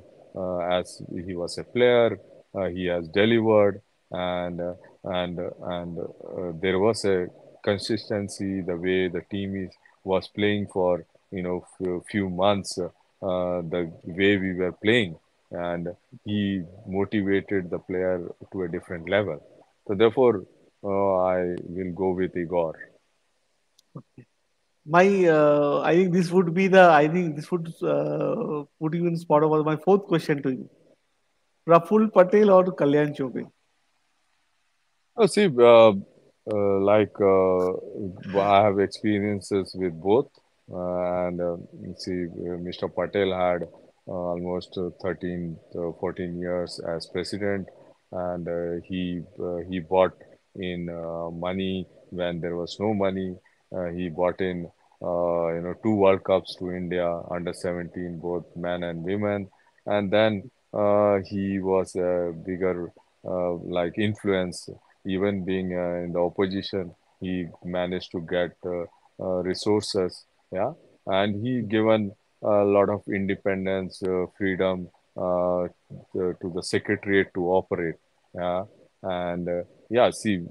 as he was a player. He has delivered, and there was a consistency the way the team is was playing for few months. The way we were playing, and he motivated the player to a different level. So therefore, I will go with Igor. I think this would be the. I think this would put you in spot over my fourth question to you. Praful Patel or Kalyan Chobe? Oh, see, like I have experiences with both, and see, Mr. Patel had almost 13, 14 years as president, and he bought in money when there was no money. He bought in, two World Cups to India, under 17, both men and women, and then he was a bigger like influence even being in the opposition, he managed to get resources, yeah, and he given a lot of independence, freedom to the secretariat to operate, yeah, and yeah, see,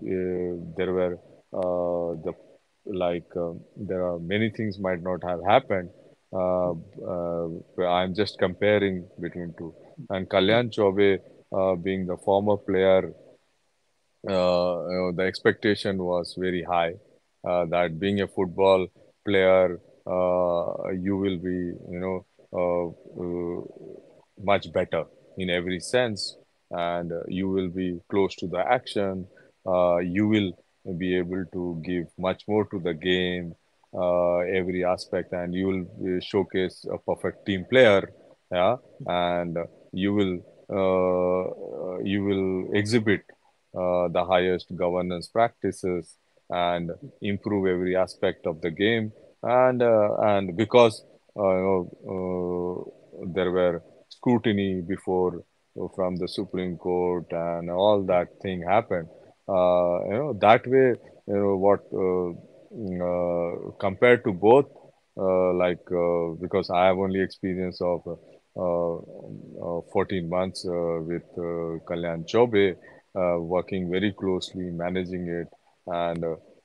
there were the there are many things might not have happened. I'm just comparing between two, and Kalyan Chobe, being the former player, the expectation was very high that being a football player, you will be, much better in every sense, and you will be close to the action. You will be able to give much more to the game, every aspect, and you will showcase a perfect team player. Yeah, and you will exhibit the highest governance practices and improve every aspect of the game. And because there were scrutiny before from the Supreme Court and all that thing happened, that way, what compared to both, because I have only experience of 14 months with Kalyan Chobe, working very closely, managing it, and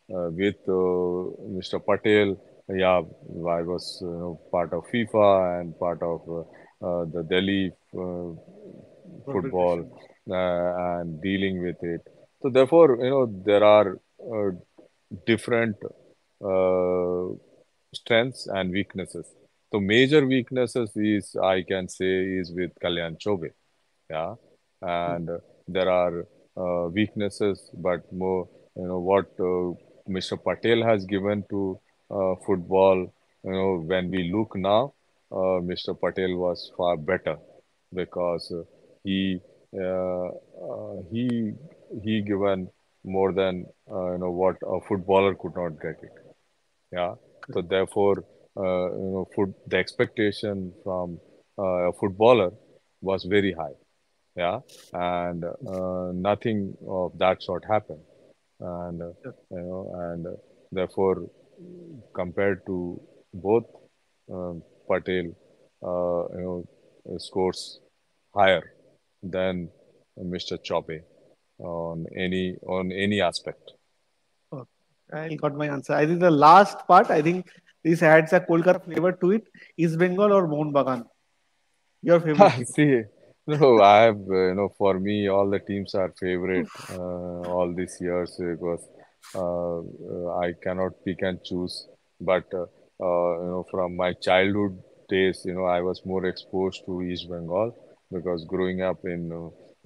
with Mr. Patel, yeah, I was part of FIFA and part of the Delhi football, Confederation. and dealing with it. So therefore, there are different uh, strengths and weaknesses. So major weaknesses is, I can say, is with Kalyan Chobe, yeah, and there are weaknesses, but more, what Mr. Patel has given to football. When we look now, Mr. Patel was far better because he uh, he given more than what a footballer could not get it. Yeah, so therefore, the expectation from a footballer was very high, yeah, and nothing of that sort happened, and and therefore, compared to both, Patel, scores higher than Mr. Chope on any aspect. Okay, I got my answer. I think the last part, I think this adds a Kolkata flavor to it. East Bengal or Mohun Bagan? Your favorite team? See, no, I have, for me, all the teams are favorite all these years because I cannot pick and choose. But, from my childhood days, I was more exposed to East Bengal because growing up in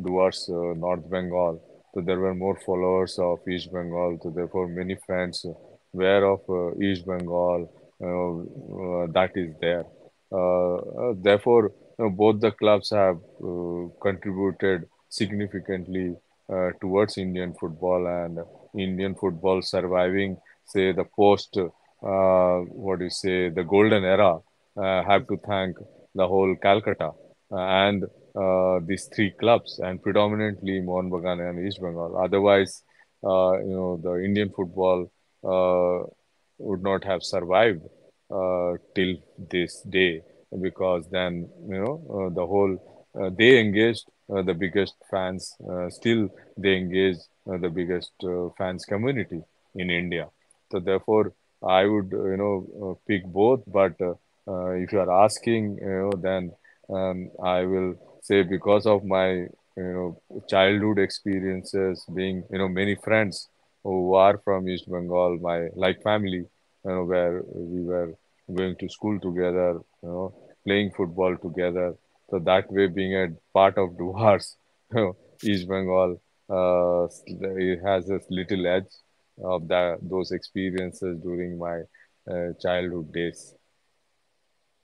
towards North Bengal, so there were more followers of East Bengal. So therefore, many fans were of East Bengal. That is there. Therefore, both the clubs have contributed significantly towards Indian football, and Indian football surviving, say, the post, what do you say, the golden era, have to thank the whole Calcutta and these three clubs, and predominantly Mohun Bagan and East Bengal. Otherwise, the Indian football. would not have survived till this day, because then the whole they engaged the biggest fans, still they engage the biggest fans community in India. So therefore I would pick both, but if you are asking, then I will say, because of my childhood experiences, being many friends who are from East Bengal, my like family, where we were going to school together, playing football together. So that way, being a part of Duvars, East Bengal, it has a little edge of those experiences during my childhood days.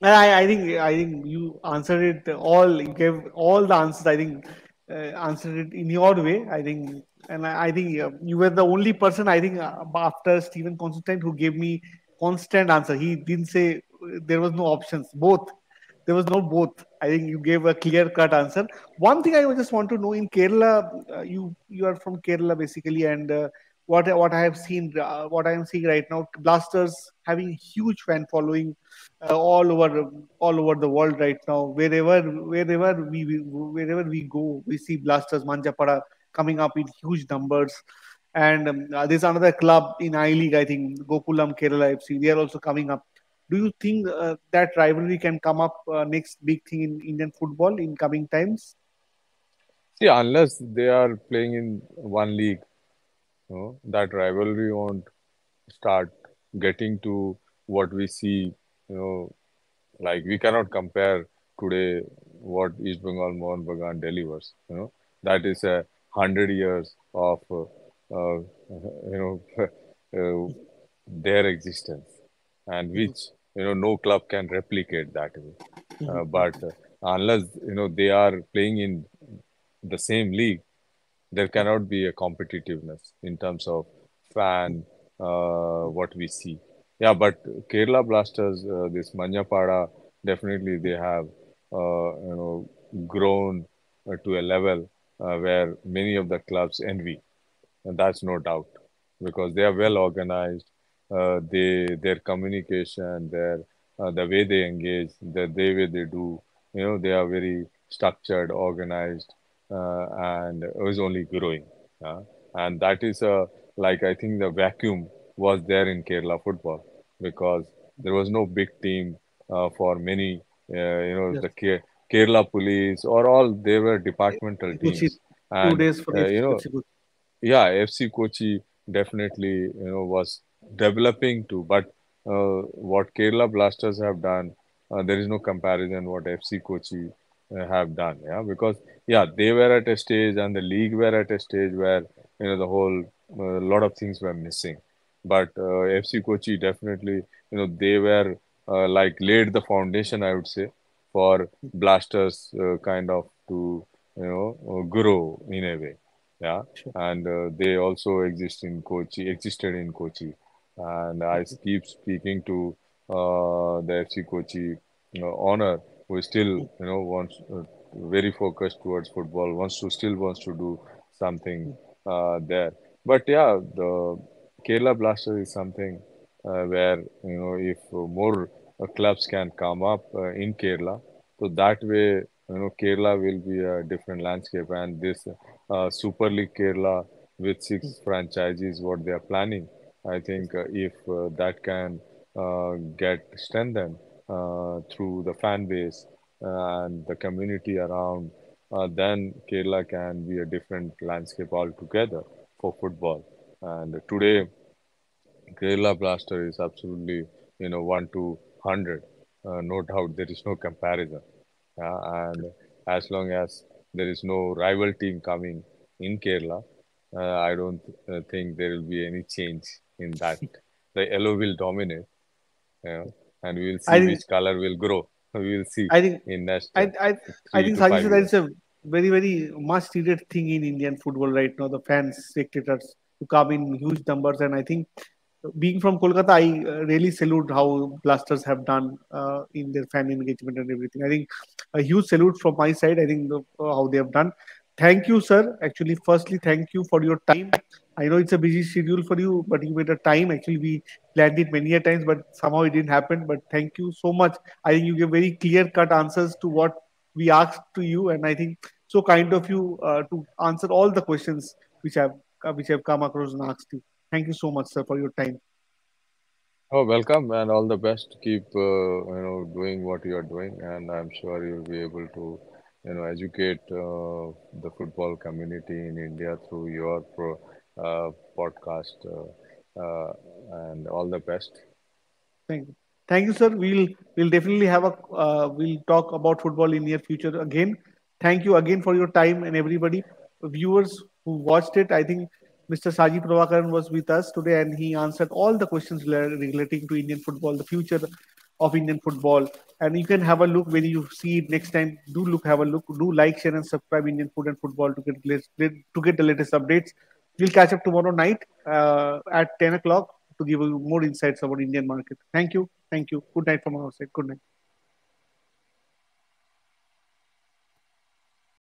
And I think you answered it all. You gave all the answers. I think answered it in your way. I think, and I think you were the only person. I think after Stephen Constantine who gave me constant answer. He didn't say there was no options. Both. There was no both. I think you gave a clear cut answer. One thing I just want to know in Kerala, you are from Kerala basically, and what I have seen, what I am seeing right now, Blasters having huge fan following uh, all over all over the world right now. Wherever we go, we see Blasters Manjapada coming up in huge numbers. And there's another club in I League, I think Gokulam Kerala FC. They are also coming up. Do you think that rivalry can come up next big thing in Indian football in coming times? See, unless they are playing in one league, that rivalry won't start getting to what we see, you know, like we cannot compare today what East Bengal Mohan Bagan delivers. That is 100 years of uh, their existence, and which no club can replicate that way. But unless they are playing in the same league, there cannot be a competitiveness in terms of fan, what we see. Yeah, but Kerala Blasters, this Manjapada, definitely they have grown to a level where many of the clubs envy, and that's no doubt, because they are well organized. Their communication, the way they engage, the way they do, they are very structured, organized, and is only growing. Uh, and that is like, I think the vacuum was there in Kerala football, because there was no big team for many. Yes. The Kerala police or all, they were departmental Kochi, teams, few and days for FC Kochi. yeah, FC Kochi definitely was developing too. But what Kerala Blasters have done, there is no comparison what FC Kochi have done. Yeah, because yeah, they were at a stage, and the league were at a stage where the whole lot of things were missing. But FC Kochi definitely, they were like laid the foundation, I would say, for Blasters kind of to grow in a way. Yeah, Sure. and they also existed in Kochi, and I keep speaking to the FC Kochi owner, who still wants very focused towards football, wants to do something there. But yeah, the Kerala Blaster is something where if more clubs can come up in Kerala, so that way Kerala will be a different landscape, and this Super League Kerala with six franchises, what they are planning. I think if that can get strengthened through the fan base and the community around, then Kerala can be a different landscape altogether for football. And today, Kerala Blaster is absolutely, 1 to 100. No doubt, there is no comparison. And as long as there is no rival team coming in Kerala, I don't think there will be any change in that. The yellow will dominate, and we will I see think which color will grow. We will see I think in next I I I three think to Saji five said that years. is a very much needed thing in Indian football right now. The fans, spectators to come in huge numbers, and I think being from Kolkata, I really salute how Blasters have done in their fan engagement and everything. I think a huge salute from my side. I think how they have done. thank you, sir. Actually, firstly, thank you for your time. I know it's a busy schedule for you, but you made a time. Actually, we planned it many a times, but somehow it didn't happen. But thank you so much. I think you gave very clear-cut answers to what we asked to you, and I think so kind of you to answer all the questions which have come across and asked you. Thank you so much, sir, for your time. Oh, welcome and all the best. Keep doing what you are doing, and I'm sure you'll be able to educate the football community in India through your podcast. And all the best. Thank you. Thank you, sir. We'll definitely have a we'll talk about football in near future again. Thank you again for your time and everybody, viewers who watched it. I think Mr. Saji Prabhakaran was with us today and he answered all the questions relating to Indian football, the future of Indian football. And you can have a look when you see it next time. Do look, have a look. Do like, share, and subscribe Indian Food and Football to get the latest updates. We'll catch up tomorrow night at 10 o'clock to give you more insights about Indian market. Thank you. Thank you. Good night from our side. Good night.